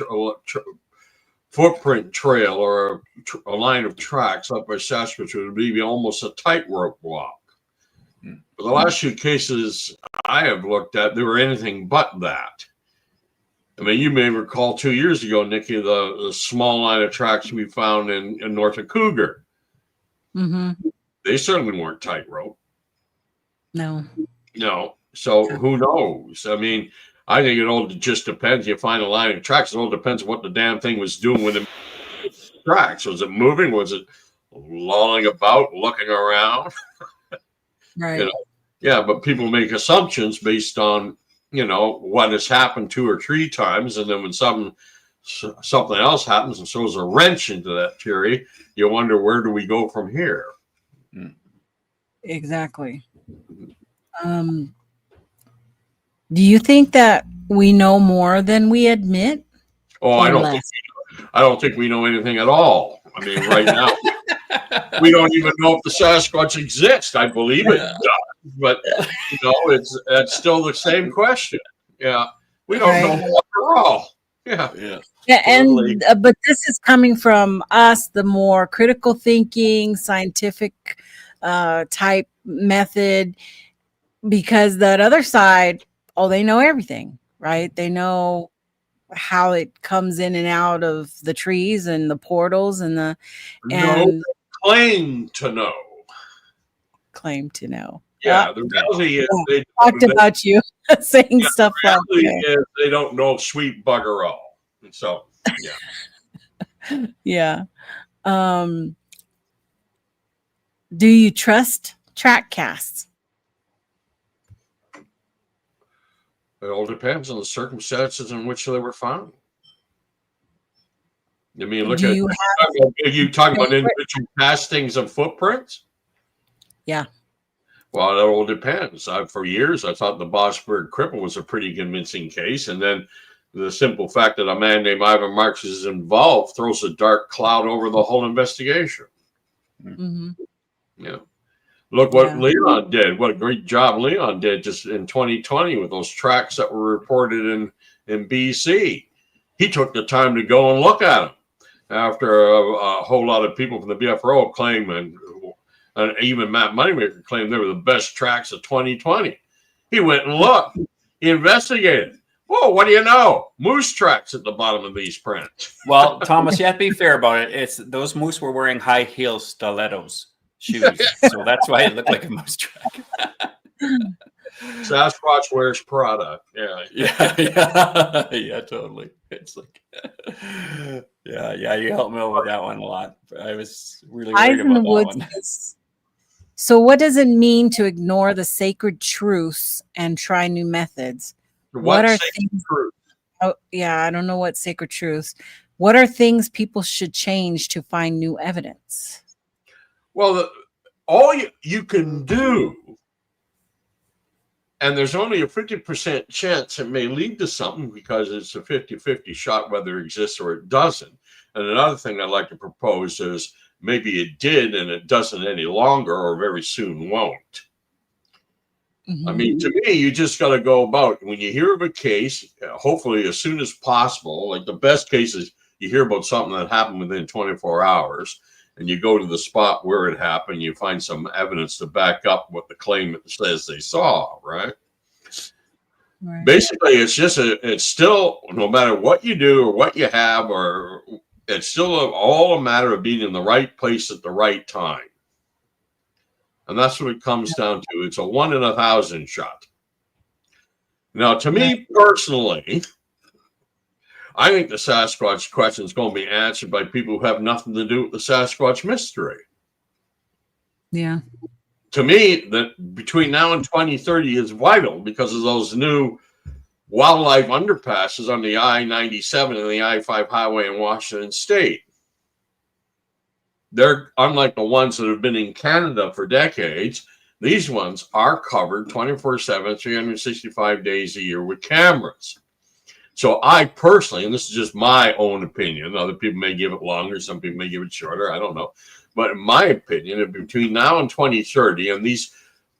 footprint trail or a line of tracks up by Sasquatch would be almost a tightrope walk. For the last few cases I have looked at, they were anything but that. I mean, you may recall 2 years ago, Nikki, the small line of tracks we found in north of Cougar. Mm-hmm. They certainly weren't tightrope. No. So who knows? I mean, I think it all just depends. You find a line of tracks, it all depends on what the damn thing was doing with the tracks. Was it moving? Was it lolling about, looking around? Right. You know? Yeah, but people make assumptions based on, you know, what has happened 2 or 3 times, and then when something else happens and throws a wrench into that theory, you wonder, where do we go from here? Exactly. Do you think that we know more than we admit? Oh, I don't think we know anything at all. I mean, right now, we don't even know if the Sasquatch exists. I believe it does, but you know, it's still the same question. Yeah, we don't know after all. Yeah, and but this is coming from us, the more critical thinking, scientific type method, because that other side, they know everything, right? They know how it comes in and out of the trees and the portals and claim to know. Yeah, the reality is they talked about you saying stuff like that. They don't know sweet bugger all. So yeah. Do you trust track casts? It all depends on the circumstances in which they were found. I mean, are you talking about individual castings of footprints? Yeah. Well, it all depends. For years, I thought the Bossberg cripple was a pretty convincing case. And then the simple fact that a man named Ivan Marks is involved throws a dark cloud over the whole investigation. Mm-hmm. Yeah. Look what Leon did. What a great job Leon did just in 2020 with those tracks that were reported in BC. He took the time to go and look at them after a whole lot of people from the BFRO claim, and even Matt Moneymaker claimed they were the best tracks of 2020. He went and looked. He investigated. Whoa, what do you know? Moose tracks at the bottom of these prints. Well, Thomas, you have to be fair about it. It's those moose were wearing high heel stilettos shoes, so that's why it looked like a moose track. Sasquatch wears Prada. Yeah, totally. It's like, yeah. You helped me out with that one a lot. I was really worried about that one. So, what does it mean to ignore the sacred truths and try new methods? What are things? Oh, yeah, I don't know what sacred truths. What are things people should change to find new evidence? Well, all you can do, and there's only a 50% chance it may lead to something because it's a 50-50 shot whether it exists or it doesn't. And another thing I'd like to propose is maybe it did and it doesn't any longer, or very soon won't. I mean, to me, you just got to go about when you hear of a case, hopefully as soon as possible. Like the best case is you hear about something that happened within 24 hours and you go to the spot where it happened. You find some evidence to back up what the claimant says they saw, right? Right. Basically, it's still, no matter what you do or what you have, or it's still all a matter of being in the right place at the right time. And that's what it comes down to. It's a 1 in 1,000 shot. Now, to me personally, I think the Sasquatch question is going to be answered by people who have nothing to do with the Sasquatch mystery. Yeah. To me, that between now and 2030 is vital because of those new wildlife underpasses on the I-97 and the I-5 highway in Washington State. They're unlike the ones that have been in Canada for decades. These ones are covered 24/7, 365 days a year with cameras. So I personally, and this is just my own opinion, other people may give it longer, some people may give it shorter, I don't know. But in my opinion, between now and 2030, and these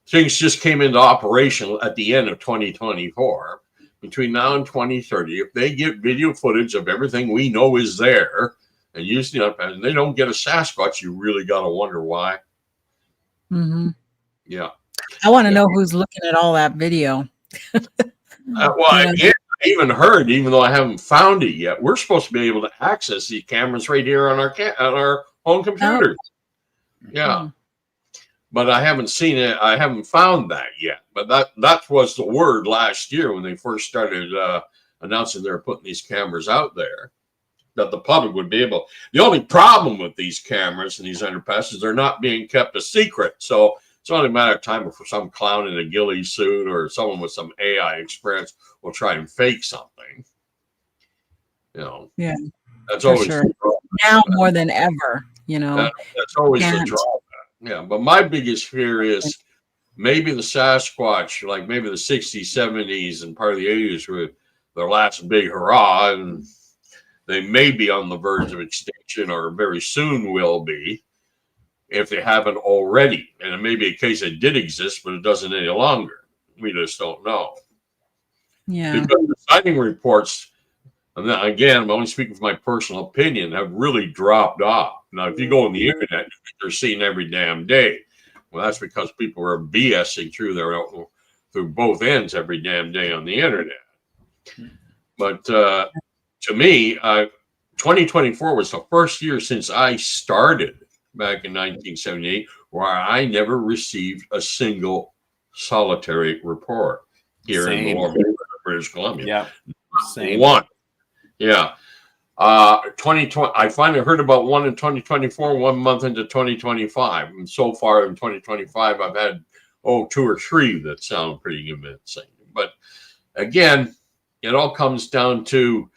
things just came into operation at the end of 2024, between now and 2030, if they get video footage of everything we know is there, and using it, and they don't get a Sasquatch, you really got to wonder why. Yeah. I want to know who's looking at all that video. I even heard, even though I haven't found it yet, we're supposed to be able to access these cameras right here on our own computers. Yeah. But I haven't seen it. I haven't found that yet. But that was the word last year when they first started announcing they were putting these cameras out there, that the public would be able. The only problem with these cameras and these underpasses, they're not being kept a secret. So it's only a matter of time before some clown in a ghillie suit or someone with some AI experience will try and fake something. You know. Yeah. That's always now more than ever. You know. That's always the drawback. Yeah, but my biggest fear is maybe the Sasquatch, like maybe the 60s, 70s, and part of the 80s were their last big hurrah, and they may be on the verge of extinction or very soon will be if they haven't already. And it may be a case that did exist, but it doesn't any longer. We just don't know. Yeah. Because the sighting reports, and then again, I'm only speaking from my personal opinion, have really dropped off. Now, if you go on the internet, they're seen every damn day. Well, that's because people are BSing through both ends every damn day on the internet. But to me, 2024 was the first year since I started back in 1978 where I never received a single solitary report here in the lower British Columbia. Yeah, same. One. Yeah. 2020. I finally heard about one in 2024, 1 month into 2025. And so far in 2025, I've had 2 or 3 that sound pretty convincing. But again, it all comes down to,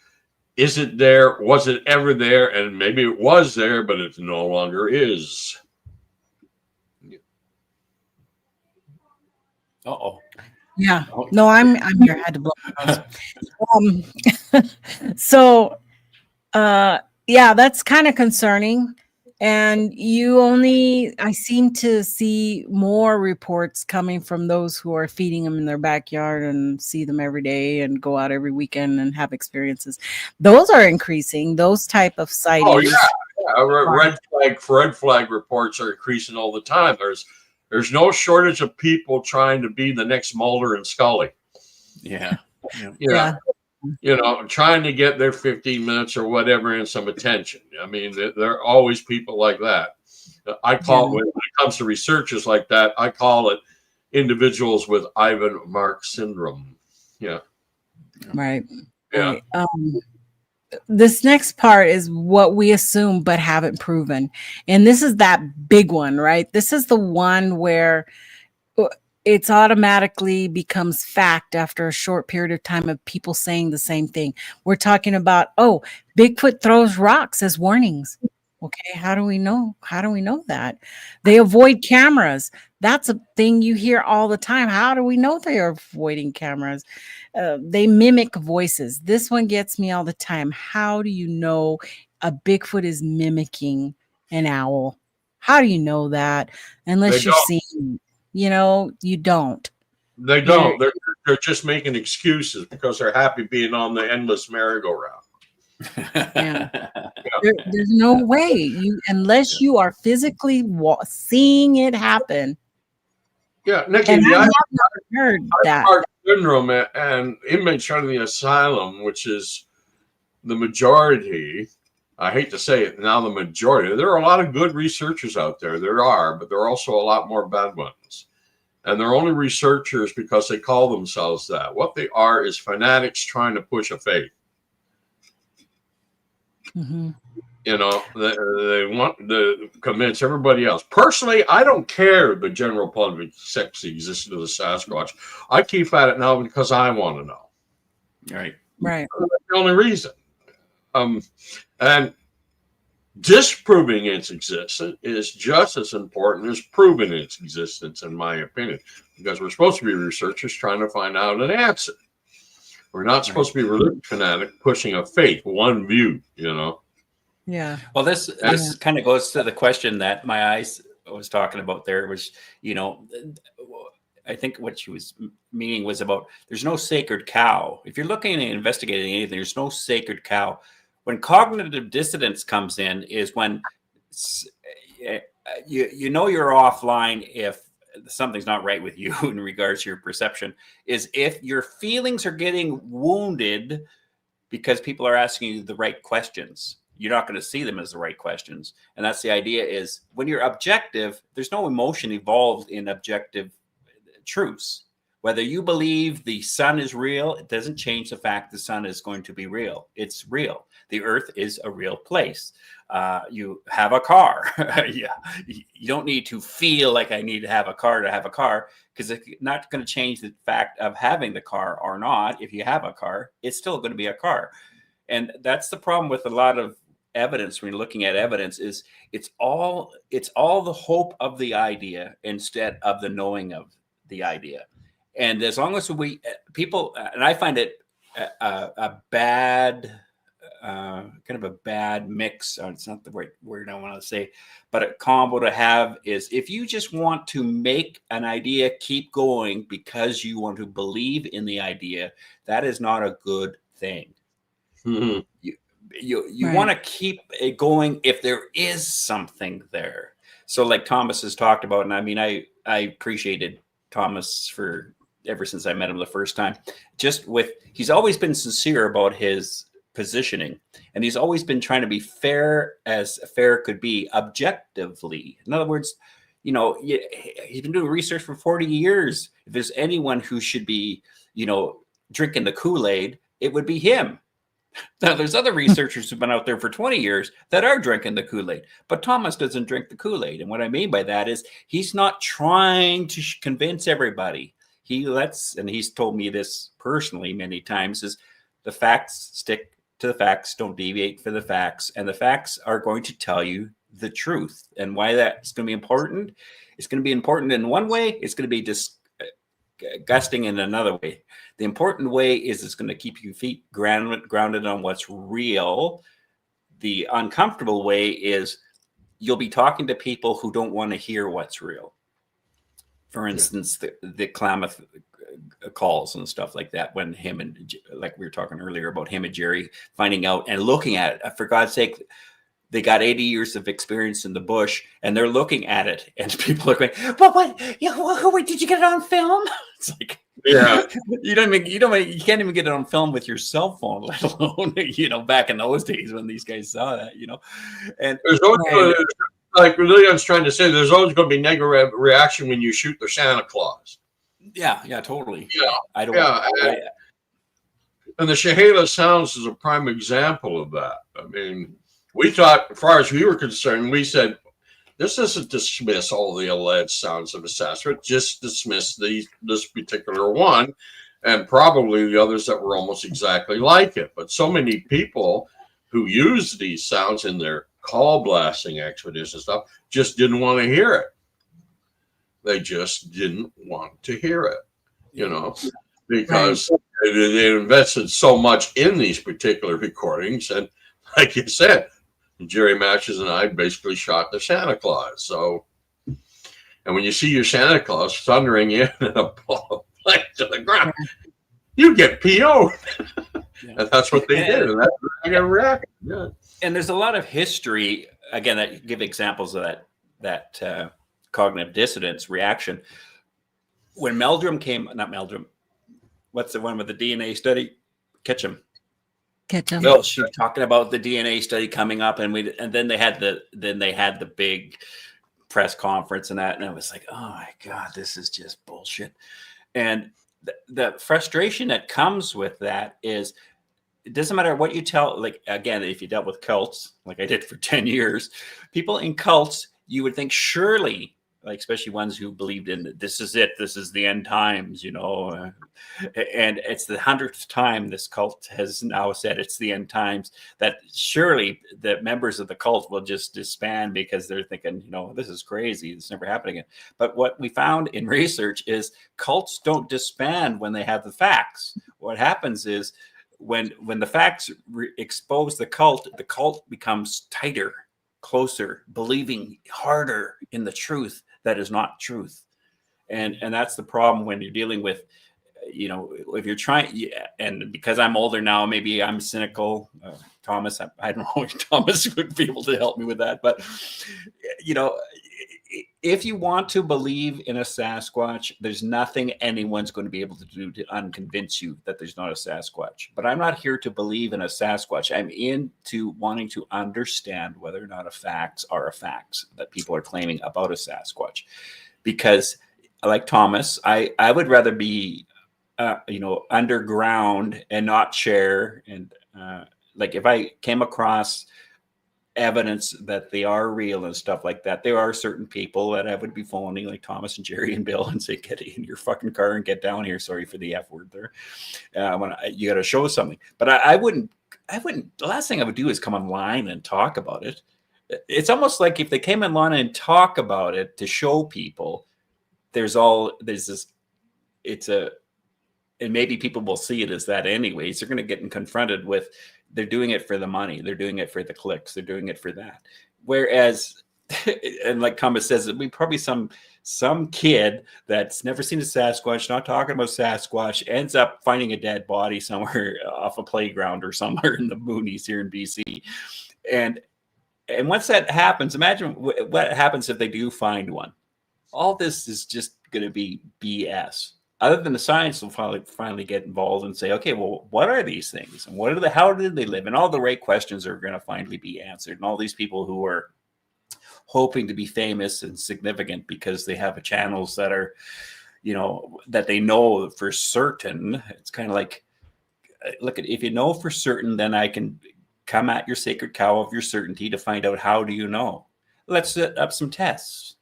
is it there? Was it ever there? And maybe it was there, but it no longer is. Uh-oh. Yeah. No, I'm here. I had to blow my nose. So yeah, that's kind of concerning. And I seem to see more reports coming from those who are feeding them in their backyard and see them every day and go out every weekend and have experiences. Those are increasing, those type of sightings. Oh, yeah. Red flag reports are increasing all the time. There's no shortage of people trying to be the next Mulder and Scully. Yeah. Yeah. You know, trying to get their 15 minutes or whatever and some attention. I mean, there are always people like that. I call it, when it comes to researchers like that, I call it individuals with Ivan Mark syndrome. Yeah. Right. Yeah. Right. This next part is what we assume but haven't proven. And this is that big one, right? This is the one where it's automatically becomes fact after a short period of time of people saying the same thing. We're talking about, Bigfoot throws rocks as warnings. Okay, how do we know? How do we know that? They avoid cameras. That's a thing you hear all the time. How do we know they are avoiding cameras? They mimic voices. This one gets me all the time. How do you know a Bigfoot is mimicking an owl. How do you know that? Unless you've seen, you don't. They don't. They're just making excuses because they're happy being on the endless merry-go-round. Yeah. There's no way unless you are physically seeing it happen. Yeah, Nikki, and I have not heard that. Park syndrome and inmates out of the asylum, which is the majority. I hate to say it now, the majority. There are a lot of good researchers out there. There are, but there are also a lot more bad ones. And they're only researchers because they call themselves that. What they are is fanatics trying to push a faith. Mm-hmm. They want to convince everybody else. Personally, I don't care if the general public accepts the existence of the Sasquatch. I keep at it now because I want to know. Right. That's the only reason. And disproving its existence is just as important as proving its existence, in my opinion, because we're supposed to be researchers trying to find out an answer. We're not supposed to be religious fanatic pushing a faith, one view, Yeah. Well, this kind of goes to the question that my eyes was talking about there, was, I think what she was meaning was about there's no sacred cow. If you're looking at investigating anything, there's no sacred cow. When cognitive dissonance comes in is when you're offline if something's not right with you in regards to your perception, is if your feelings are getting wounded because people are asking you the right questions. You're not going to see them as the right questions. And that's the idea, is when you're objective, there's no emotion involved in objective truths. Whether you believe the sun is real, it doesn't change the fact the sun is going to be real. It's real. The earth is a real place. You have a car. You don't need to feel like I need to have a car, because it's not going to change the fact of having the car or not. If you have a car, it's still going to be a car. And that's the problem with a lot of evidence when you're looking at evidence, is it's all the hope of the idea instead of the knowing of the idea. And as long as people, and I find it a bad, kind of a bad mix. It's not the right word I want to say, but a combo to have is, if you just want to make an idea keep going because you want to believe in the idea, that is not a good thing. Mm-hmm. You want to keep it going if there is something there. So like Thomas has talked about, and I mean, I appreciated Thomas for ever since I met him the first time. He's always been sincere about his positioning, and he's always been trying to be fair as fair could be, objectively. In other words, he's been doing research for 40 years. If there's anyone who should be, drinking the Kool-Aid, it would be him. Now, there's other researchers who've been out there for 20 years that are drinking the Kool-Aid, but Thomas doesn't drink the Kool-Aid. And what I mean by that is he's not trying to convince everybody. And he's told me this personally many times, is the facts stick to the facts, don't deviate for the facts. And the facts are going to tell you the truth. And why that's going to be important? It's going to be important in one way. It's going to be disgusting in another way. The important way is it's going to keep your feet grounded on what's real. The uncomfortable way is you'll be talking to people who don't want to hear what's real. For instance, the Klamath calls and stuff like that, when him and, like we were talking earlier about him and Jerry finding out and looking at it, for God's sake, they got 80 years of experience in the bush, and they're looking at it, and people are going, "Well, what? Wait, did you get it on film?" It's like, yeah, you can't even get it on film with your cell phone, let alone, back in those days when these guys saw that, And there's always, like Leon's trying to say, there's always going to be negative reaction when you shoot the Santa Claus. Yeah, totally. Yeah, and the Chehala Sounds is a prime example of that. I mean, we thought, as far as we were concerned, we said, this doesn't dismiss all the alleged sounds of a Sasquatch, just dismiss this particular one, and probably the others that were almost exactly like it. But so many people who use these sounds in their call blasting expeditions and stuff just didn't want to hear it. They just didn't want to hear it, because they invested so much in these particular recordings. And like you said, And Jerry Matches and I basically shot the Santa Claus. So, and when you see your Santa Claus thundering in and a ball of flame to the ground, you get PO'd. Yeah. And that's what they did. And that's what I got reacted. Yeah. And there's a lot of history, again, that give examples of that cognitive dissonance reaction. When Meldrum came, not Meldrum, what's the one with the DNA study? Ketchum. Well, she was talking about the DNA study coming up, and then they had the big press conference and that, and I was like, oh my God, this is just bullshit. And the frustration that comes with that is, it doesn't matter what you tell. Like, again, if you dealt with cults, like I did for 10 years, people in cults, you would think surely, like especially ones who believed in this is it, this is the end times, you know, and it's the 100th time this cult has now said it's the end times, that surely the members of the cult will just disband because they're thinking, you know, this is crazy, it's never happening again. But what we found in research is cults don't disband when they have the facts. What happens is when the facts expose the cult becomes tighter, closer, believing harder in the truth that is not truth. And that's the problem when you're dealing with, you know, if you're trying, and because I'm older now, maybe I'm cynical. Thomas, I don't know if Thomas would be able to help me with that, but you know, if you want to believe in a Sasquatch, there's nothing anyone's going to be able to do to unconvince you that there's not a Sasquatch. But I'm not here to believe in a Sasquatch. I'm into wanting to understand whether or not facts are facts that people are claiming about a Sasquatch. Because, like Thomas, I would rather be, you know, underground and not share. And like if I came across evidence that they are real and stuff like that, there are certain people that I would be phoning, like Thomas and Jerry and Bill, and say, get in your fucking car and get down here. Sorry for the F word there. You got to show something. But I wouldn't, the last thing I would do is come online and talk about it. It's almost like if they came online and talk about it to show people, and maybe people will see it as that anyways. They're going to get confronted with, they're doing it for the money. They're doing it for the clicks. They're doing it for that. Whereas, and like Thomas says, we probably some kid that's never seen a Sasquatch, not talking about Sasquatch, ends up finding a dead body somewhere off a playground or somewhere in the boonies here in BC. And once that happens, imagine what happens if they do find one. All this is just going to be BS. Other than the science will finally get involved and say, okay, well, what are these things? And how did they live? And all the right questions are going to finally be answered. And all these people who are hoping to be famous and significant because they have channels that are, you know, that they know for certain. It's kind of like, look, if you know for certain, then I can come at your sacred cow of your certainty to find out, how do you know? Let's set up some tests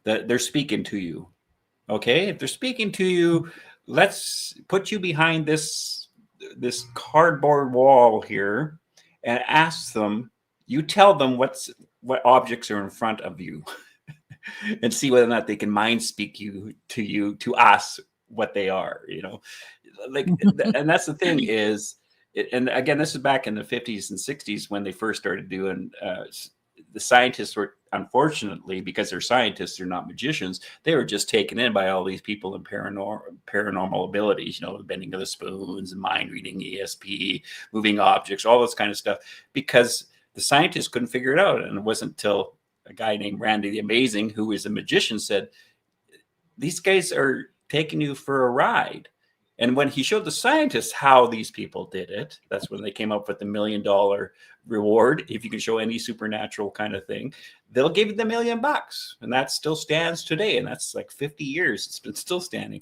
that they're speaking to you. Okay, if they're speaking to you, let's put you behind this cardboard wall here and ask them, you tell them what objects are in front of you and see whether or not they can mind speak to us what they are, you know, like, and that's the thing is, and again, this is back in the 50s and 60s when they first started doing, the scientists were, unfortunately, because they're scientists, they're not magicians, they were just taken in by all these people in paranormal abilities, you know, the bending of the spoons and mind reading, ESP, moving objects, all this kind of stuff, because the scientists couldn't figure it out. And it wasn't until a guy named Randy the Amazing, who is a magician, said, these guys are taking you for a ride. And when he showed the scientists how these people did it, that's when they came up with the $1 million reward. If you can show any supernatural kind of thing, they'll give you the $1 million. And that still stands today. And that's like 50 years. It's been still standing.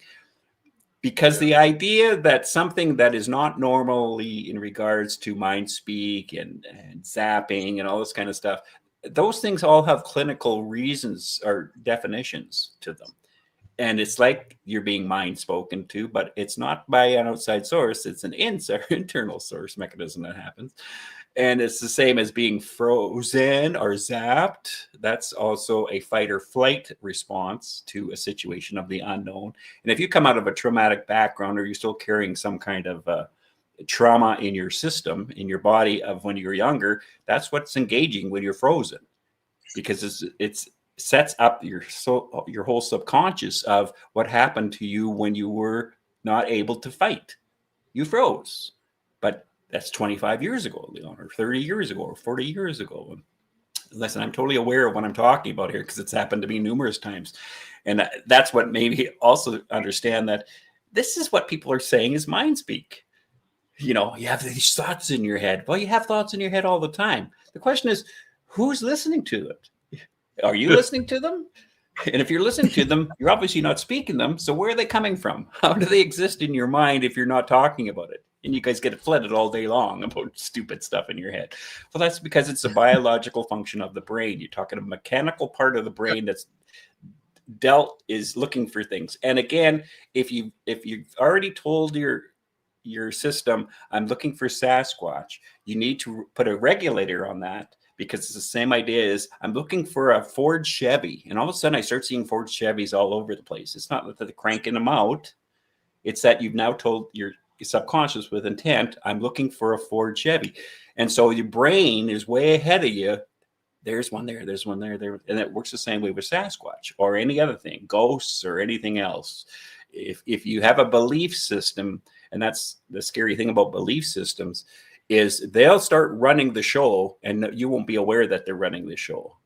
Because the idea that something that is not normally in regards to mind speak and zapping and all this kind of stuff, those things all have clinical reasons or definitions to them. And it's like you're being mind spoken to, but it's not by an outside source. It's an internal source mechanism that happens. And it's the same as being frozen or zapped. That's also a fight or flight response to a situation of the unknown. And if you come out of a traumatic background or you're still carrying some kind of trauma in your system, in your body of when you're younger, that's what's engaging when you're frozen, because it's sets up your whole subconscious of what happened to you when you were not able to fight. You froze. But that's 25 years ago, Leon, or 30 years ago, or 40 years ago. And listen, I'm totally aware of what I'm talking about here because it's happened to me numerous times. And that's what made me also understand that this is what people are saying is mind speak. You know, you have these thoughts in your head. Well, you have thoughts in your head all the time. The question is, who's listening to it? Are you listening to them? And if you're listening to them, you're obviously not speaking them. So where are they coming from? How do they exist in your mind if you're not talking about it? And you guys get flooded all day long about stupid stuff in your head. Well, that's because it's a biological function of the brain. You're talking a mechanical part of the brain that's is looking for things. And again, if you've already told your system, I'm looking for Sasquatch, you need to put a regulator on that, because it's the same idea as I'm looking for a Ford Chevy. And all of a sudden I start seeing Ford Chevys all over the place. It's not that they're cranking them out. It's that you've now told your subconscious with intent, I'm looking for a Ford Chevy. And so your brain is way ahead of you. There's one there, there's one there. And it works the same way with Sasquatch or any other thing, ghosts or anything else. If you have a belief system, and that's the scary thing about belief systems, is they'll start running the show and you won't be aware that they're running the show.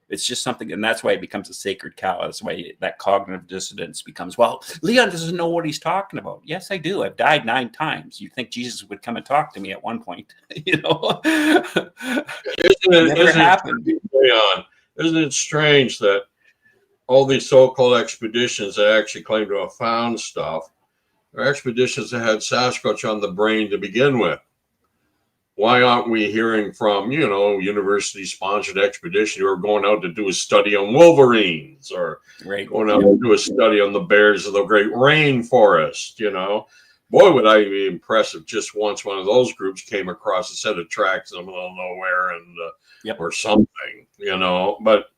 It's just something, and that's why it becomes a sacred cow. That's why that cognitive dissonance becomes, well, Leon doesn't know what he's talking about. Yes, I do. I've died 9 times. You'd think Jesus would come and talk to me at one point. You know? Never happened. Leon, isn't it strange that all these so-called expeditions that actually claim to have found stuff are expeditions that had Sasquatch on the brain to begin with? Why aren't we hearing from, university-sponsored expedition who are going out to do a study on wolverines, or going out to do a study on the bears of the great rainforest, Boy, would I be impressed if just once one of those groups came across a set of tracks in the middle of nowhere and or something, But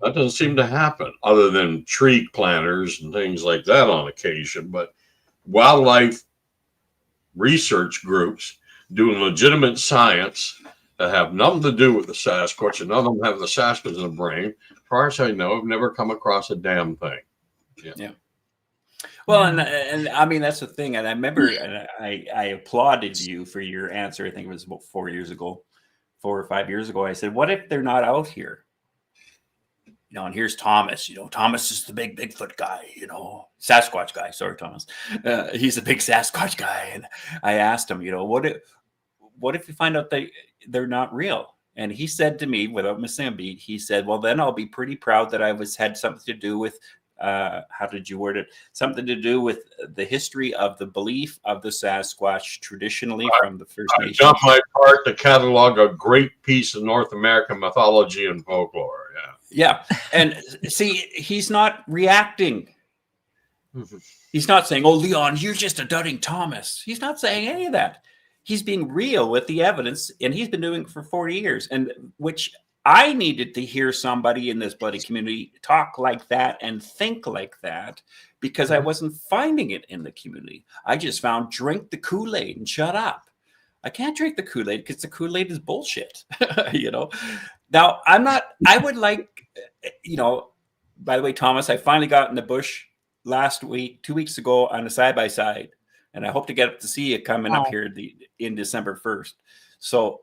that doesn't seem to happen, other than tree planters and things like that on occasion. But wildlife research groups doing legitimate science that have nothing to do with the Sasquatch, and none of them have the Sasquatch in the brain. As far as I know, I've never come across a damn thing. Yeah. Well, and I mean, that's the thing. And I remember I applauded you for your answer. I think it was about 4 or 5 years ago. I said, what if they're not out here? And here's Thomas. Thomas is the big Bigfoot guy, Sasquatch guy. Sorry, Thomas. He's a big Sasquatch guy. And I asked him, what if you find out they're not real? And he said to me, without missing a beat, he said, well, then I'll be pretty proud that I had something to do with, how did you word it? Something to do with the history of the belief of the Sasquatch traditionally from the First Nations. I've done my part to catalog a great piece of North American mythology and folklore. Yeah. And see, he's not reacting. He's not saying, oh, Leon, you're just a doubting Thomas. He's not saying any of that. He's being real with the evidence, and he's been doing it for 40 years, and which I needed to hear somebody in this bloody community talk like that and think like that, because I wasn't finding it in the community. I just found drink the Kool-Aid and shut up. I can't drink the Kool-Aid because the Kool-Aid is bullshit. Now I would like, by the way, Thomas, I finally got in the bush last week, 2 weeks ago, on a side-by-side. And I hope to get up to see you coming up here in December 1st. So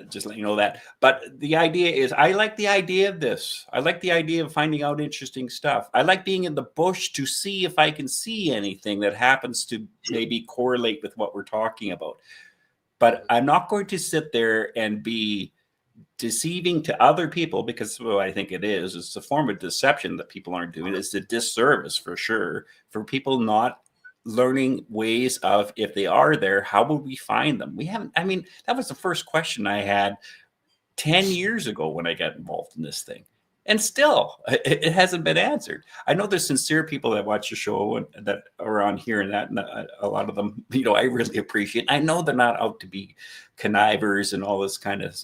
just let you know that. But the idea is, I like the idea of this. I like the idea of finding out interesting stuff. I like being in the bush to see if I can see anything that happens to maybe correlate with what we're talking about. But I'm not going to sit there and be deceiving to other people, because what I think it's a form of deception that people aren't doing. It's a disservice for sure for people not learning ways of, if they are there, how would we find them? That was the first question I had 10 years ago when I got involved in this thing. And still, it hasn't been answered. I know there's sincere people that watch the show and that are on here, and that, and a lot of them, I really appreciate. I know they're not out to be connivers and all this kind of,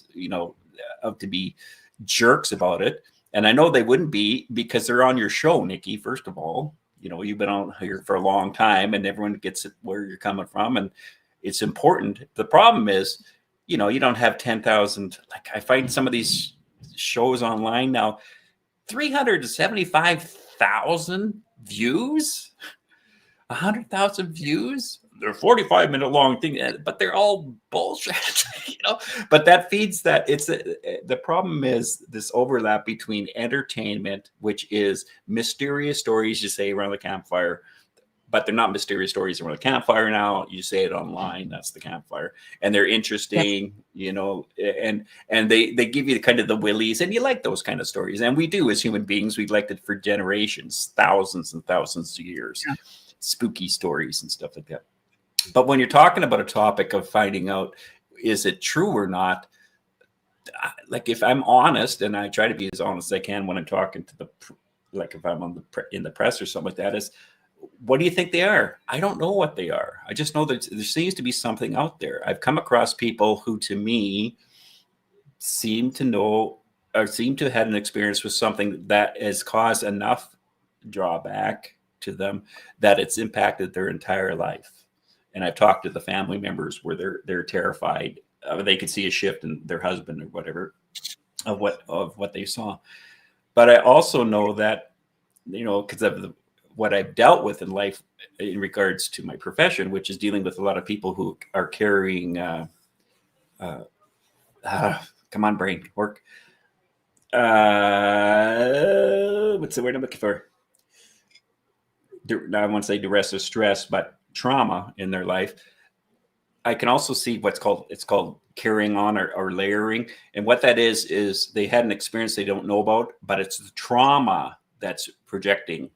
out to be jerks about it. And I know they wouldn't be, because they're on your show, Nikki, first of all. you know, you've been on here for a long time, and everyone gets it where you're coming from, and it's important. The problem is, you know, you don't have 10,000. Like I find some of these shows online now, 375,000 views, 100,000 views. They're 45-minute long thing, but they're all bullshit, you know. But that feeds that. The problem is this overlap between entertainment, which is mysterious stories you say around the campfire, but they're not mysterious stories around the campfire now. You say it online, that's the campfire, and they're interesting, you know, and they give you kind of the willies, and you like those kind of stories, and we do as human beings. We've liked it for generations, thousands and thousands of years, spooky stories and stuff like that. But when you're talking about a topic of finding out, is it true or not? Like if I'm honest, and I try to be as honest as I can when I'm talking to like if I'm in the press or something like that, is what do you think they are? I don't know what they are. I just know that there seems to be something out there. I've come across people who, to me, seem to know or seem to have had an experience with something that has caused enough drawback to them that it's impacted their entire life. And I've talked to the family members where they're terrified. They could see a shift in their husband or whatever of what they saw. But I also know that, you know, because of what I've dealt with in life in regards to my profession, which is dealing with a lot of people who are carrying, come on, brain, work. What's the word I'm looking for? I won't say duress or stress, but trauma in their life. I can also see it's called carrying on or layering. And what that is they had an experience they don't know about, but it's the trauma that's projecting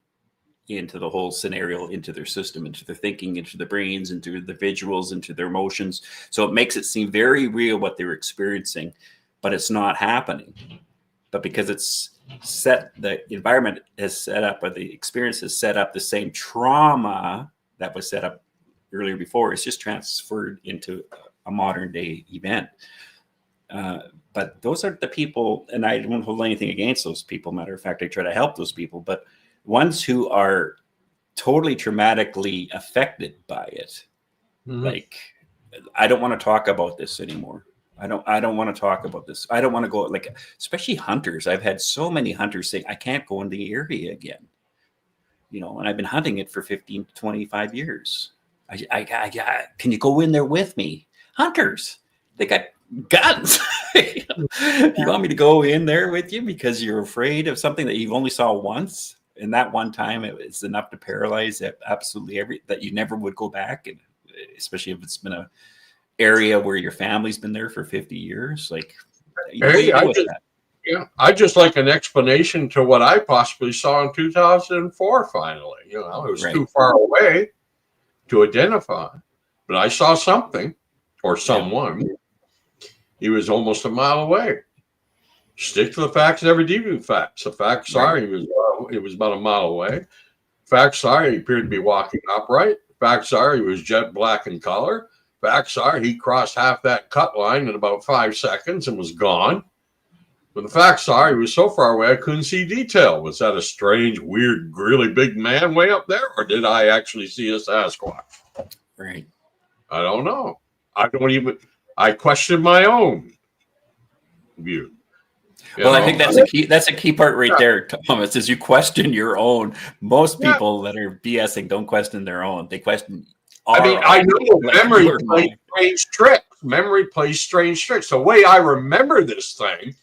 into the whole scenario, into their system, into their thinking, into their brains, into the visuals, into their emotions. So it makes it seem very real what they're experiencing, but it's not happening. But because it's the environment has set up, or the experience has set up the same trauma that was set up earlier before, it's just transferred into a modern day event. But those are the people, and I don't hold anything against those people. Matter of fact, I try to help those people, but ones who are totally traumatically affected by it, like, I don't want to talk about this anymore. I don't want to talk about this. I don't want to go, like, especially hunters. I've had so many hunters say, I can't go in the area again. You know, and I've been hunting it for 15 to 25 years. I can you go in there with me? Hunters, they got guns. You want me to go in there with you because you're afraid of something that you've only saw once? And that one time, it's enough to paralyze absolutely that you never would go back. And especially if it's been a area where your family's been there for 50 years. Like, I just like an explanation to what I possibly saw in 2004. Finally, you know, it was too far away to identify, but I saw something or someone. He was almost a mile away. Stick to the facts, never deviate facts. The facts are he was about a mile away. Facts are he appeared to be walking upright. Facts are he was jet black in color. Facts are he crossed half that cut line in about 5 seconds and was gone. But the facts are he was so far away I couldn't see detail. Was that a strange, weird, really big man way up there, or did I actually see a Sasquatch? Right. I don't know. I question my own view. Well, I think that's a key. That's a key part right there, Thomas. Is you question your own. Most people that are BSing don't question their own. They question. I know memory plays strange tricks. Memory plays strange tricks. The way I remember this thing,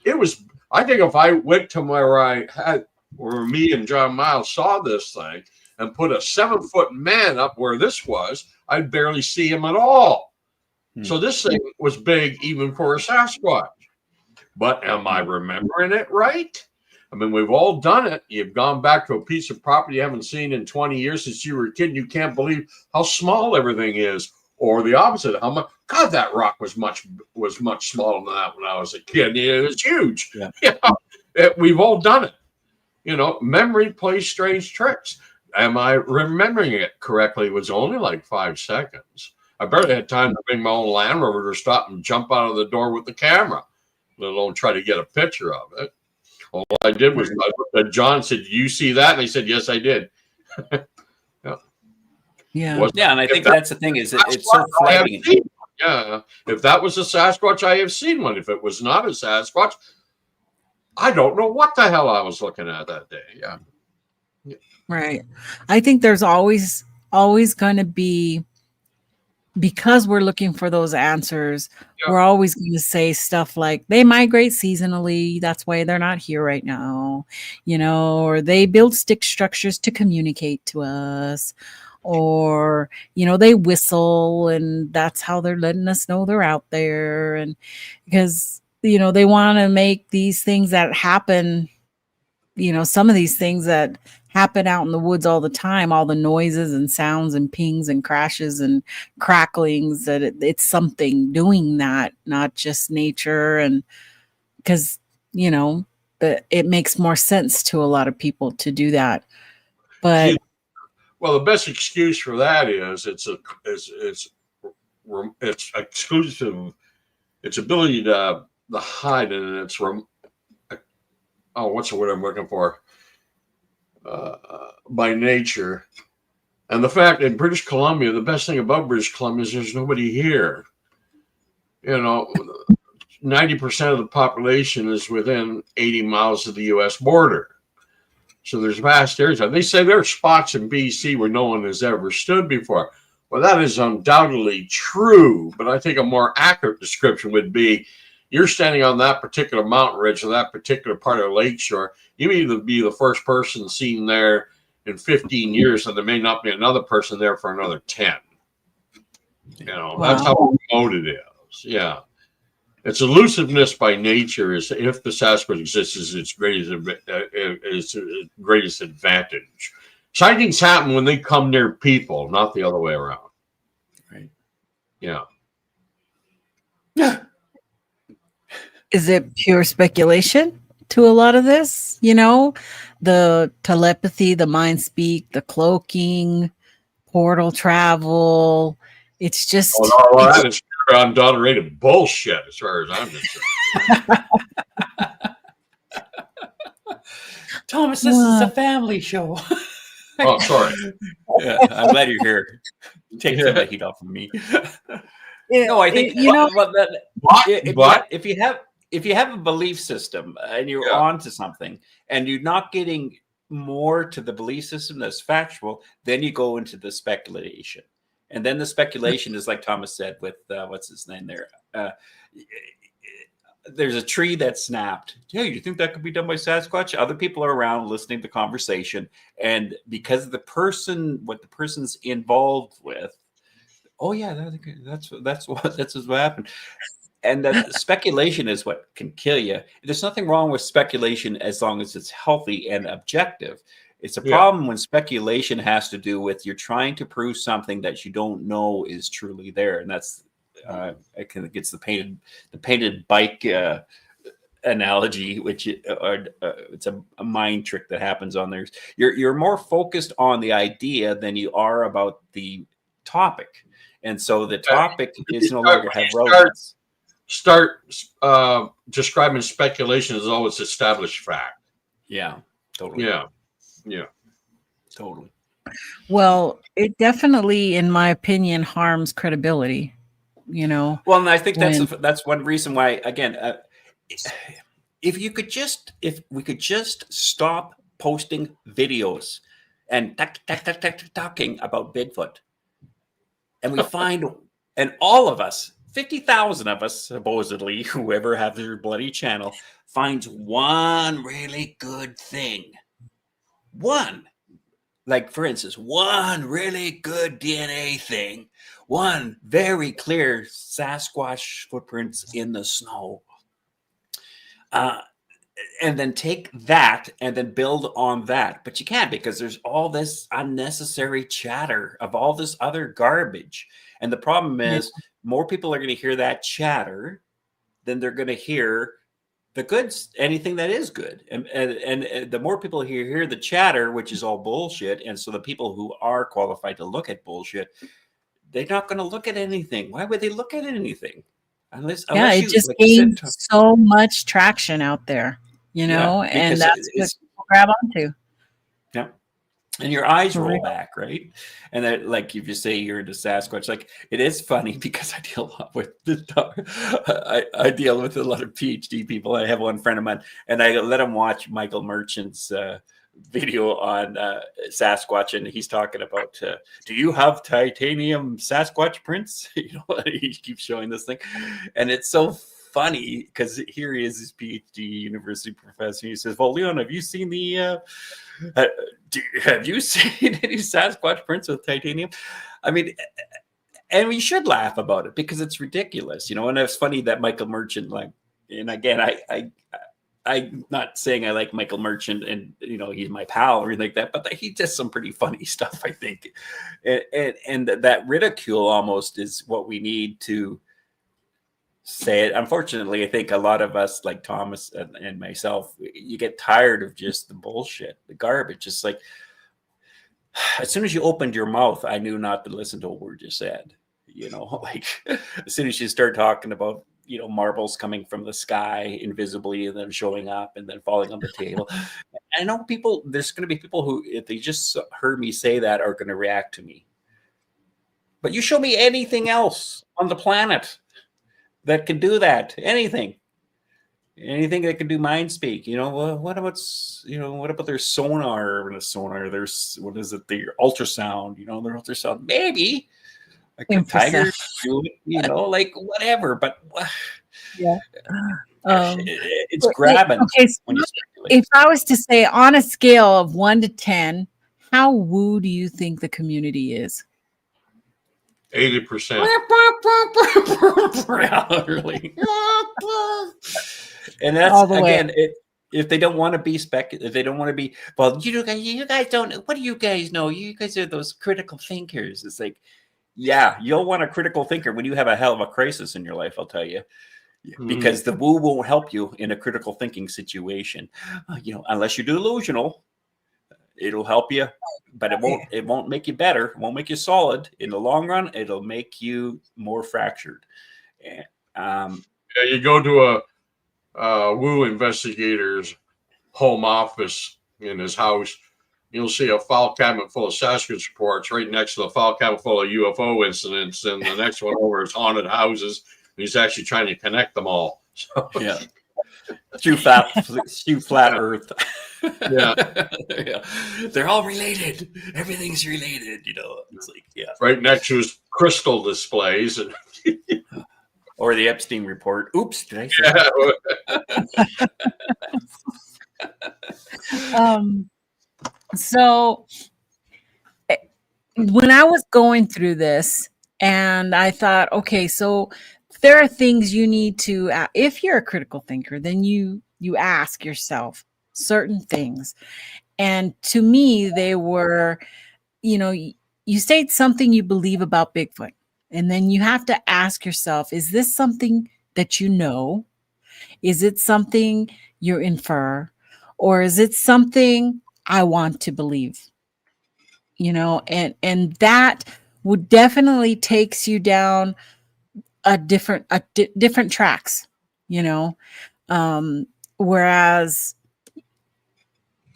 it was. I think if I went to where me and John Miles saw this thing and put a 7-foot man up where this was, I'd barely see him at all. So this thing was big even for a Sasquatch. But am I remembering it right? I mean, we've all done it. You've gone back to a piece of property you haven't seen in 20 years since you were a kid, and you can't believe how small everything is. Or the opposite, how much, God, that rock was much smaller than that when I was a kid. It was huge. Yeah. You know, we've all done it. You know, memory plays strange tricks. Am I remembering it correctly? It was only like 5 seconds. I barely had time to bring my own Land Rover to stop and jump out of the door with the camera, let alone try to get a picture of it. All I did was John said, "Do you see that?" And I said, "Yes, I did." Yeah. Yeah, and I think that's the thing is it's so flagging. Yeah, if that was a Sasquatch, I have seen one. If it was not a Sasquatch, I don't know what the hell I was looking at that day. Yeah. Right. I think there's always going to be, because we're looking for those answers, we're always going to say stuff like they migrate seasonally. That's why they're not here right now, or they build stick structures to communicate to us, or, they whistle and that's how they're letting us know they're out there. And because, they want to make these things that happen, some of these things that happen out in the woods all the time, all the noises and sounds and pings and crashes and cracklings, that it's something doing that, not just nature. And because, it makes more sense to a lot of people to do that. But well, the best excuse for that is it's exclusive, its ability to hide, and it's what's the word I'm looking for? By nature. And the fact in British Columbia, the best thing about British Columbia is there's nobody here. 90% of the population is within 80 miles of the U.S. border. So there's vast areas. They say there are spots in BC where no one has ever stood before. Well, that is undoubtedly true, but I think a more accurate description would be you're standing on that particular mountain ridge or that particular part of the lakeshore. You may either be the first person seen there in 15 years, and there may not be another person there for another 10. Wow. That's how remote it is. Yeah. Its elusiveness by nature is, if the Sasquatch exists, is its greatest advantage. Sightings happen when they come near people, not the other way around. Right. Yeah. Yeah. Is it pure speculation to a lot of this? The telepathy, the mind speak, the cloaking, portal travel. It's just that is unadulterated bullshit as far as I'm concerned. Thomas, this is a family show. Oh, sorry. Yeah, I'm glad you're here. Take some of the heat off of me. No, I think if you have a belief system and you're onto something and you're not getting more to the belief system that's factual, then you go into the speculation. And then the speculation is like Thomas said with what's his name there. There's a tree that snapped. Yeah, you think that could be done by Sasquatch? Other people are around listening to the conversation, and because of what the person's involved with, oh yeah, that's what happened. And that speculation is what can kill you. There's nothing wrong with speculation as long as it's healthy and objective. It's a problem when speculation has to do with you're trying to prove something that you don't know is truly there, and that's it gets the painted bike analogy, which it's a mind trick that happens on there. You're more focused on the idea than you are about the topic, and so the topic is no longer have relevance. Start describing speculation as though it's established fact. Yeah, totally. Yeah, totally. Well, it definitely, in my opinion, harms credibility. Well, and I think that's one reason why. Again, if we could just stop posting videos and talking about Bigfoot, and we find, and all of us, 50,000 of us, supposedly, whoever has their bloody channel, finds one really good thing. One, like for instance, one really good DNA thing, one very clear Sasquatch footprints in the snow. And then take that and then build on that. But you can't, because there's all this unnecessary chatter of all this other garbage. And the problem is more people are going to hear that chatter than they're going to hear the goods, anything that is good. And the more people hear the chatter, which is all bullshit. And so the people who are qualified to look at bullshit, they're not going to look at anything. Why would they look at anything? Unless it just gains so much traction out there, and that's what people grab onto. Yeah. and your eyes roll back, right? And that, like, if you say you're into Sasquatch, like, it is funny because I deal a lot with I deal with a lot of PhD people. I have one friend of mine, and I let him watch Michael Merchant's video on Sasquatch, and he's talking about, do you have titanium Sasquatch prints? You know, he keeps showing this thing, and it's so funny because here he is, his PhD university professor. He says, "Well, Leon, have you seen the have you seen any Sasquatch prints with titanium?" I mean, and we should laugh about it because it's ridiculous, you know. And it's funny that Michael Merchant, like, and again, I'm not saying I like Michael Merchant and, you know, he's my pal or anything like that, but he does some pretty funny stuff, I think. And that ridicule almost is what we need to say it. Unfortunately, I think a lot of us, like Thomas and myself, you get tired of just the bullshit, the garbage. It's like, as soon as you opened your mouth, I knew not to listen to a word you said. You know, like, as soon as you start talking about, you know, marbles coming from the sky invisibly and then showing up and then falling on the table. I know people, there's going to be people who, if they just heard me say that, are going to react to me. But you show me anything else on the planet that can do that, anything that can do mind speak, you know. Well, what about, you know, what about their sonar? There's, what is it, the ultrasound, you know, their ultrasound, maybe like a tiger, you know, like whatever, but yeah, it's grabbing. Okay, so if I was to say on a scale of 1 to 10, how woo do you think the community is? 80%. Really. And that's, again, if they don't want to be if they don't want to be, well, you guys don't, what do you guys know? You guys are those critical thinkers. It's like, yeah, you'll want a critical thinker when you have a hell of a crisis in your life, I'll tell you. Because the woo won't help you in a critical thinking situation. You know, unless you're delusional, it'll help you, but it won't make you better. It won't make you solid. In the long run, it'll make you more fractured. Yeah, you go to a woo investigator's home office in his house, you'll see a file cabinet full of Sasquatch reports right next to the file cabinet full of UFO incidents, and the next one over is haunted houses. And he's actually trying to connect them all. So, yeah, through flat Earth. Yeah. Yeah, they're all related. Everything's related. You know, it's like, yeah, right next to his crystal displays and. Or the Epstein report. Oops, did I say that? So when I was going through this, and I thought, okay, so there are things you need to, if you're a critical thinker, then you ask yourself certain things. And to me, they were, you know, you state something you believe about Bigfoot. And then you have to ask yourself, is this something that you know? Is it something you infer? Or is it something I want to believe? You know, and that would definitely takes you down different tracks, you know. Whereas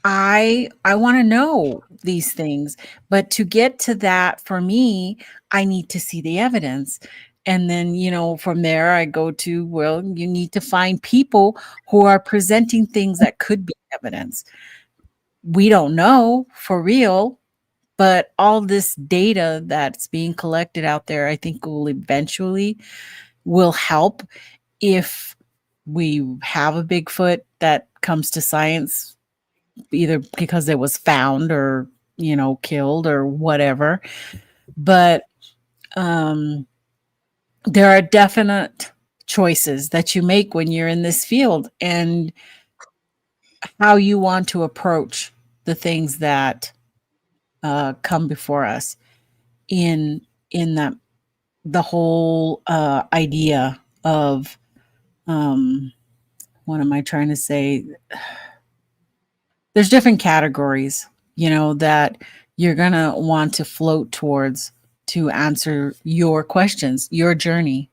I want to know these things, but to get to that, for me, I need to see the evidence. And then, you know, from there I go to, well, you need to find people who are presenting things that could be evidence. We don't know for real, but all this data that's being collected out there, I think will eventually help if we have a Bigfoot that comes to science, either because it was found or, you know, killed or whatever. But there are definite choices that you make when you're in this field, and how you want to approach the things that come before us in that the whole idea of what am I trying to say? There's different categories, you know, that you're gonna want to float towards to answer your questions, your journey.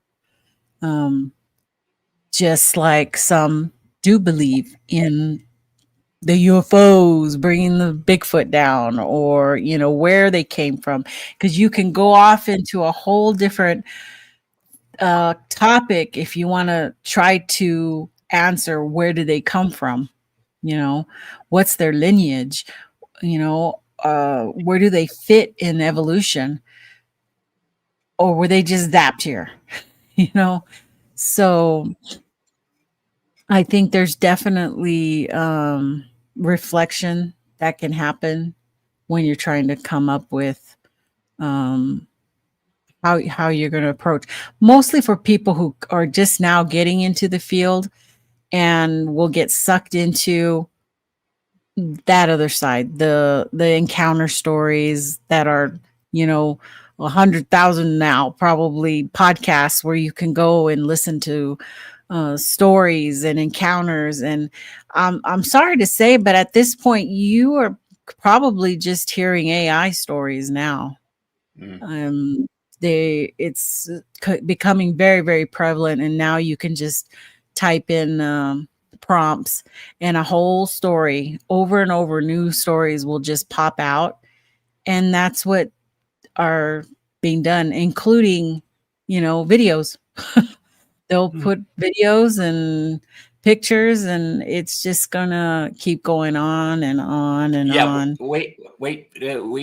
Just like some do believe in the UFOs bringing the Bigfoot down, or, you know, where they came from. Because you can go off into a whole different topic if you want to try to answer where did they come from, you know, what's their lineage, you know, where do they fit in evolution, or were they just zapped here, you know? So I think there's definitely reflection that can happen when you're trying to come up with how you're going to approach, mostly for people who are just now getting into the field and will get sucked into that other side, the encounter stories that are, you know, 100,000 now probably podcasts where you can go and listen to stories and encounters. And I'm sorry to say, but at this point, you are probably just hearing AI stories now. It's becoming very, very prevalent, and now you can just type in prompts and a whole story over and over. New stories will just pop out, and that's what are being done, including, you know, videos. They'll put videos and pictures, and it's just gonna keep going on and on and on. Wait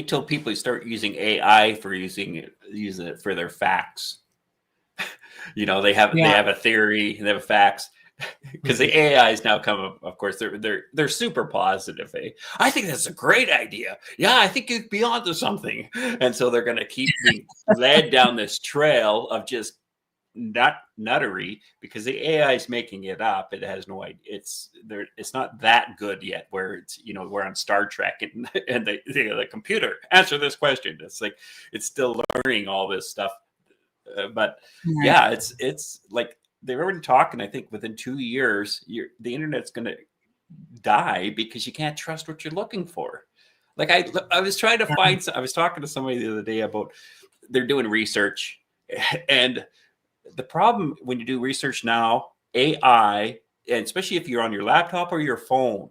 till people start using AI for using it for their facts. You know, they have a theory, they have facts, because the AIs now come up. Of course, they're super positive. I think that's a great idea. Yeah, I think you'd be onto something, and so they're going to keep being led down this trail of just nuttery, because the AI is making it up. It has no idea. It's not that good yet. Where it's, you know, we're on Star Trek and the computer answer this question. It's like it's still learning all this stuff. But yeah, it's like they're already talking. I think within 2 years, the internet's going to die because you can't trust what you're looking for. Like I was trying to find. I was talking to somebody the other day about they're doing research, and the problem when you do research now, AI, and especially if you're on your laptop or your phone,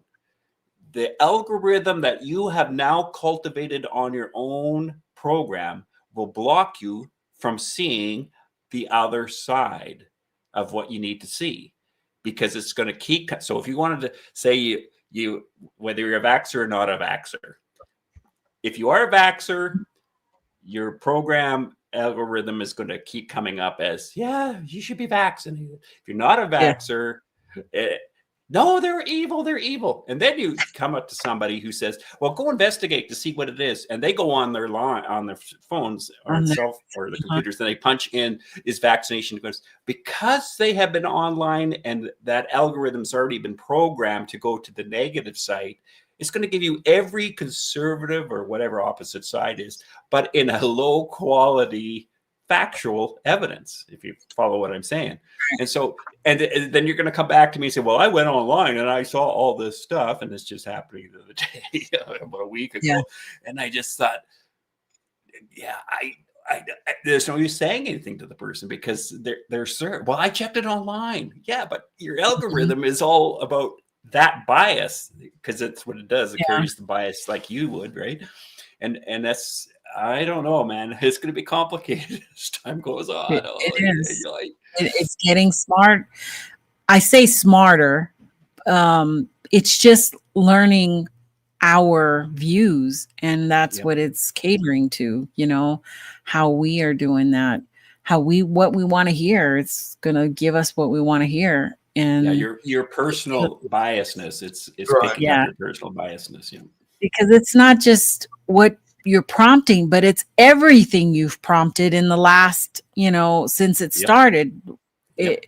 the algorithm that you have now cultivated on your own program will block you from seeing the other side of what you need to see, because it's going to keep. So if you wanted to say you whether you're a vaxxer or not a vaxxer, if you are a vaxxer, your program algorithm is going to keep coming up as, yeah, you should be vaccinated. If you're not a vaxxer, no, they're evil. And then you come up to somebody who says, well, go investigate to see what it is. And they go on their line, on their phones or the computers, and they punch in is vaccination. Because they have been online and that algorithm's already been programmed to go to the negative site, it's going to give you every conservative or whatever opposite side is, but in a low quality factual evidence, if you follow what I'm saying. And so, and then you're going to come back to me and say, well, I went online and I saw all this stuff, and this just happened the other day, about a week ago. Yeah. And I just thought, I there's no use saying anything to the person, because they're sure, well, I checked it online. Yeah, but your algorithm is all about that bias, because that's what it does. It carries the bias like you would, right? And that's, I don't know, man. It's going to be complicated as time goes on. It is. It's getting smart. I say smarter. It's just learning our views, and that's what it's catering to. You know, how we are doing that, what we want to hear. It's going to give us what we want to hear. And your personal biasness. It's picking up your personal biasness. Yeah. Because it's not just what you're prompting, but it's everything you've prompted in the last, since it started. It,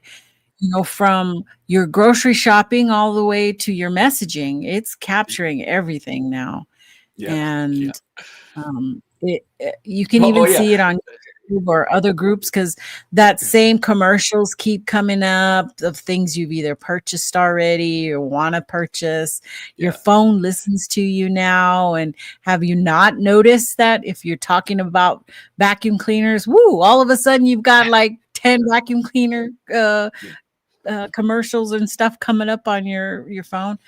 from your grocery shopping all the way to your messaging, it's capturing everything now. Yeah. And you can even see it on YouTube or other groups, because that same commercials keep coming up of things you've either purchased already or want to purchase. Your phone listens to you now. And have you not noticed that if you're talking about vacuum cleaners, all of a sudden you've got like 10 vacuum cleaner commercials and stuff coming up on your phone?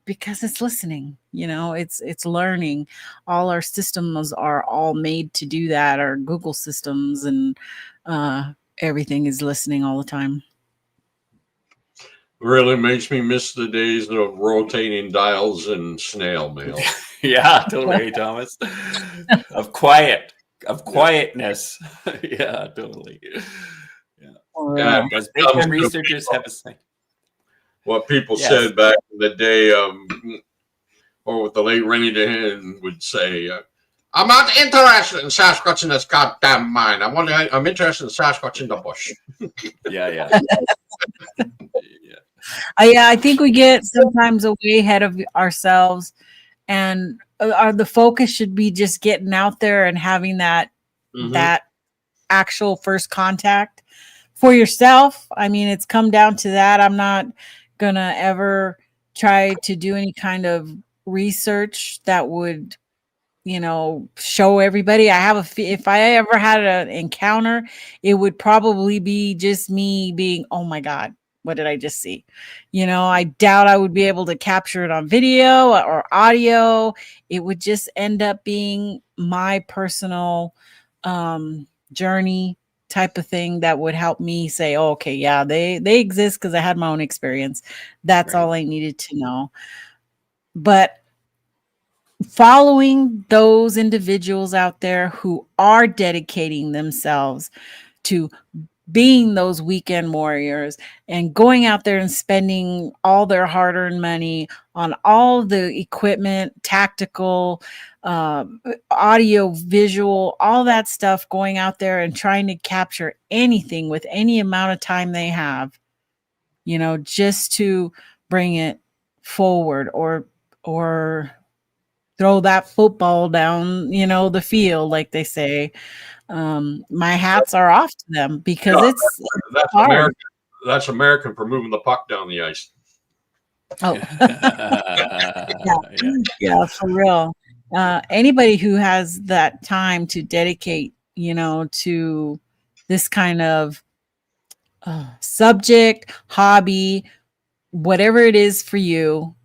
because it's listening, it's learning. All our systems are all made to do that. Our Google systems and everything is listening all the time. Really makes me miss the days of rotating dials and snail mail. Yeah, totally, Thomas. Of quietness. Yeah, totally. Yeah, because Bigfoot researchers have a thing. What people said back in the day, or what the late Remington would say, I'm not interested in Sasquatch in this goddamn mine. I'm interested in Sasquatch in the bush. Yeah. I think we get sometimes way ahead of ourselves, and the focus should be just getting out there and having that actual first contact for yourself. I mean, it's come down to that. I'm not gonna ever try to do any kind of research that would, show everybody. If I ever had an encounter, it would probably be just me being, oh my God, what did I just see? I doubt I would be able to capture it on video or audio. It would just end up being my personal journey type of thing that would help me say, oh, okay, yeah, they exist because I had my own experience. That's all I needed to know. But following those individuals out there who are dedicating themselves to being those weekend warriors and going out there and spending all their hard-earned money on all the equipment, tactical, audio, visual, all that stuff, going out there and trying to capture anything with any amount of time they have, just to bring it forward or throw that football down, the field, like they say. My hats are off to them because that's hard. American. That's American for moving the puck down the ice. Oh, yeah, for real. Anybody who has that time to dedicate, to this kind of subject, hobby, whatever it is for you,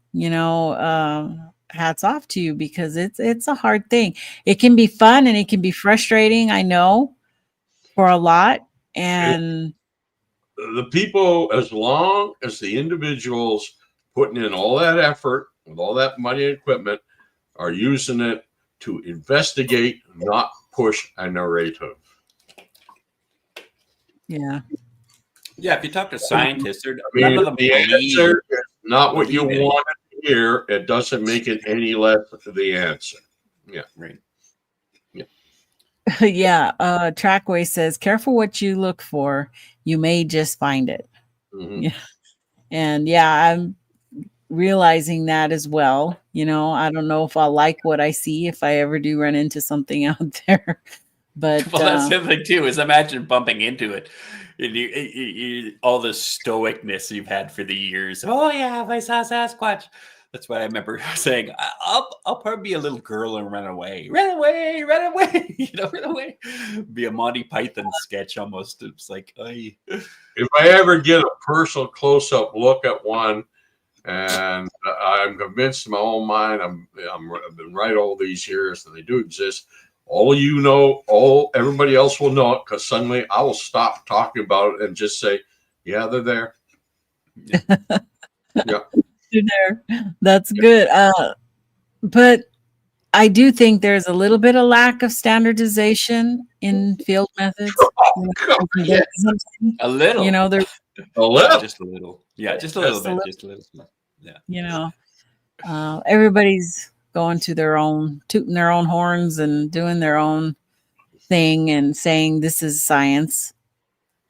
hats off to you, because it's a hard thing. It can be fun and it can be frustrating, I know, for a lot. And the people, as long as the individuals putting in all that effort with all that money and equipment are using it to investigate, not push a narrative. Yeah, if you talk to scientists, none of them the answer is not what you want to hear. It doesn't make it any less the answer. Yeah, right. Yeah. Trackway says, careful what you look for. You may just find it. Yeah. And I'm realizing that as well. I don't know if I'll like what I see if I ever do run into something out there. But that's the thing too, is imagine bumping into it. And you all the stoicness you've had for the years. Oh yeah, if I saw Sasquatch. That's what I remember saying. I'll probably be a little girl and run away. Run away. Run away. Be a Monty Python sketch almost. It's like, if I ever get a personal close-up look at one, and I'm convinced in my own mind, I've been right all these years that they do exist. Everybody else will know it, because suddenly I will stop talking about it and just say, yeah, they're there. Yeah. There. That's good. But I do think there's a little bit of lack of standardization in field methods. Yeah. A little. There's a little. Just a little. Yeah, just a little bit. Just a little. Yeah. Everybody's going to tooting their own horns and doing their own thing and saying this is science.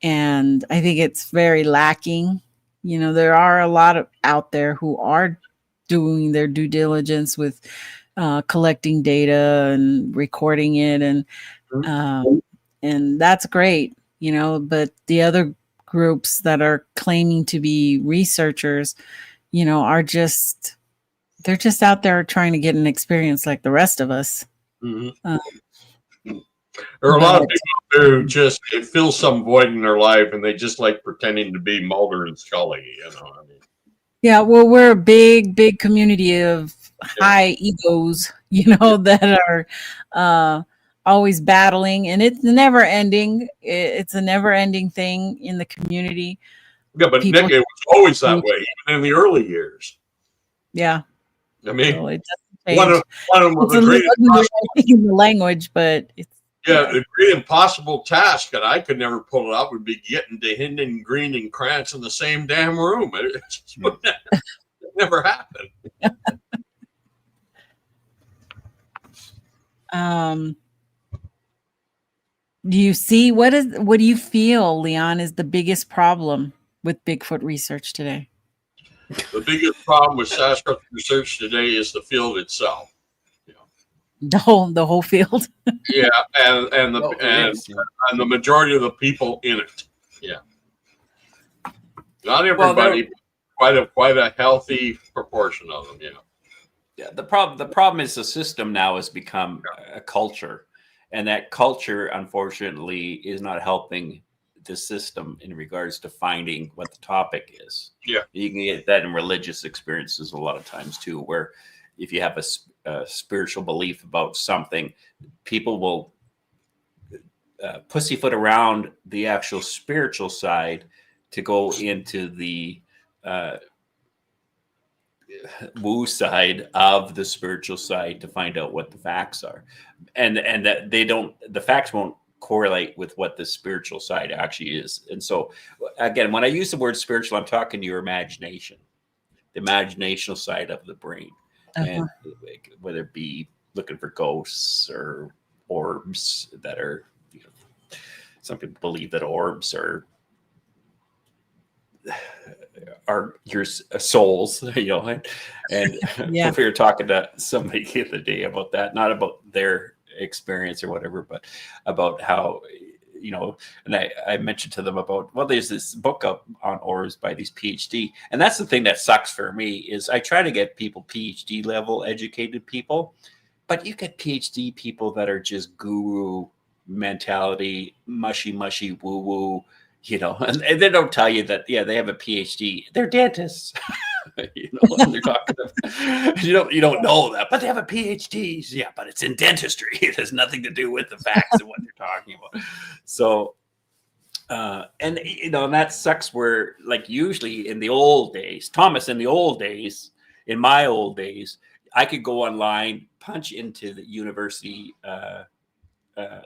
And I think it's very lacking. There are a lot out there who are doing their due diligence with collecting data and recording it, and that's great, but the other groups that are claiming to be researchers, they're just out there trying to get an experience like the rest of us. There are a lot of people who just feel some void in their life, and they just like pretending to be Mulder and Scully. Yeah, well, we're a big community of high egos, that are always battling, and it's never ending. It's a never ending thing in the community. Yeah, but People, Nick, it was always that way, even in the early years. yeah, I mean, so it doesn't one change. of It's the a great little unusual in the language, but it's the great impossible task that I could never pull it up would be getting to Hinden, Green, and Krantz in the same damn room. It just would never happen. Do you see what do you feel, Leon, is the biggest problem with Bigfoot research today? The biggest problem with Sasquatch research today is the field itself. The whole field. Yeah, and the majority of the people in it. Yeah, not everybody, but quite a healthy proportion of them. Yeah. Yeah. The problem is the system now has become a culture, and that culture, unfortunately, is not helping the system in regards to finding what the topic is. Yeah, you can get that in religious experiences a lot of times too, where if you have a spiritual belief about something, people will pussyfoot around the actual spiritual side to go into the woo side of the spiritual side to find out what the facts are, and that the facts won't correlate with what the spiritual side actually is. And so again, when I use the word spiritual, I'm talking to your imagination, the imaginational side of the brain. And whether it be looking for ghosts or orbs that are, some people believe that orbs are your souls, and Yeah. we were talking to somebody the other day about that, not about their experience or whatever, but about how, and I mentioned to them about, well, there's this book up on orbs by these PhD. And that's the thing that sucks for me is I try to get people PhD level educated people, but you get PhD people that are just guru mentality, mushy, woo woo, and they don't tell you that, they have a PhD. They're dentists. And they're talking to, you don't know that, but they have a PhD. Yeah, but it's in dentistry. It has nothing to do with the facts of what they're talking about. So, and that sucks where, like, usually in the old days, Thomas, in my old days, I could go online, punch into the university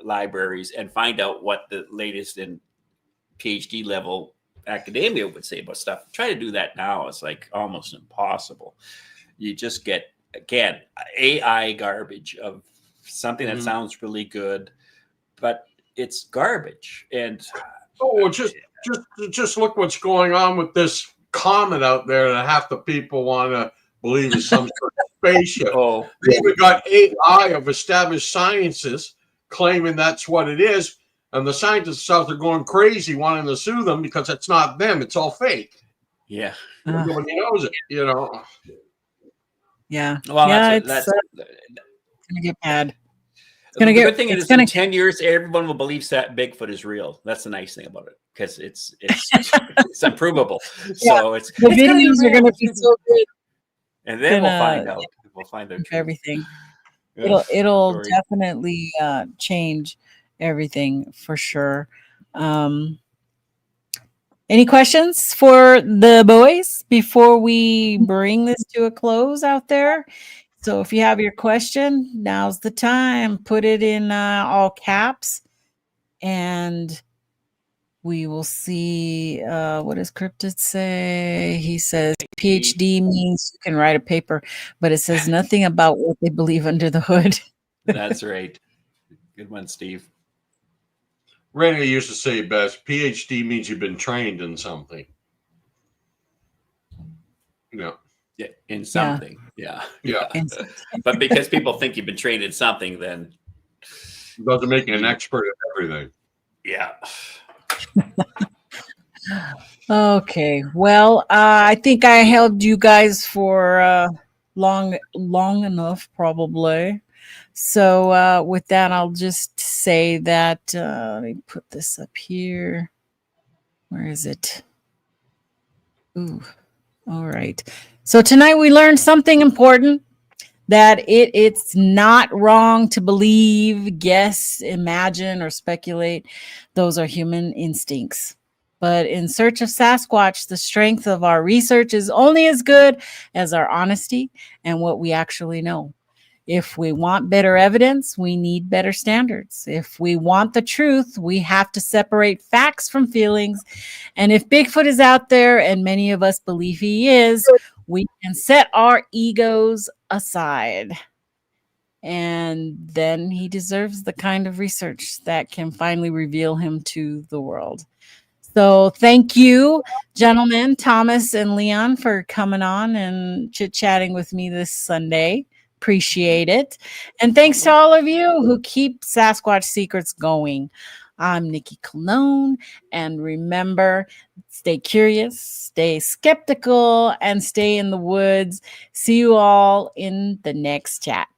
libraries and find out what the latest in PhD level academia would say about stuff. Try to do that now, it's like almost impossible. You just get, again, AI garbage of something that sounds really good, but it's garbage. And just look what's going on with this comet out there that half the people want to believe is some sort of spaceship. They even got AI of established scientists claiming that's what it is. And the scientists out there going crazy, wanting to sue them because it's not them. It's all fake. Yeah. Nobody knows it, Yeah. Well, yeah, that's going to get bad. The good thing is in 10 years, everyone will believe that Bigfoot is real. That's the nice thing about it, because it's unprovable. Yeah. So the videos are going to be so good. And then we'll find out. We'll find out everything. Yeah, it'll definitely change everything for sure. Any questions for the boys before we bring this to a close out there? So if you have your question, now's the time. Put it in all caps, and we will see. What does Cryptid say? He says PhD means you can write a paper, but it says nothing about what they believe under the hood. That's right. Good one, Steve. Rennie used to say best, PhD means you've been trained in something. Yeah, in something. Yeah. But because people think you've been trained in something, then it doesn't make you an expert at everything. Yeah. Okay. Well, I think I held you guys for long enough, probably. So with that, I'll just say that, let me put this up here. Where is it? Ooh, All right. So tonight we learned something important, that it's not wrong to believe, guess, imagine, or speculate. Those are human instincts. But in search of Sasquatch, the strength of our research is only as good as our honesty and what we actually know. If we want better evidence, we need better standards. If we want the truth, we have to separate facts from feelings. And if Bigfoot is out there, and many of us believe he is, we can set our egos aside. And then he deserves the kind of research that can finally reveal him to the world. So thank you, gentlemen, Thomas and Leon, for coming on and chit-chatting with me this Sunday. Appreciate it. And thanks to all of you who keep Sasquatch Secrets going. I'm Nikki Colón, and remember, stay curious, stay skeptical, and stay in the woods. See you all in the next chat.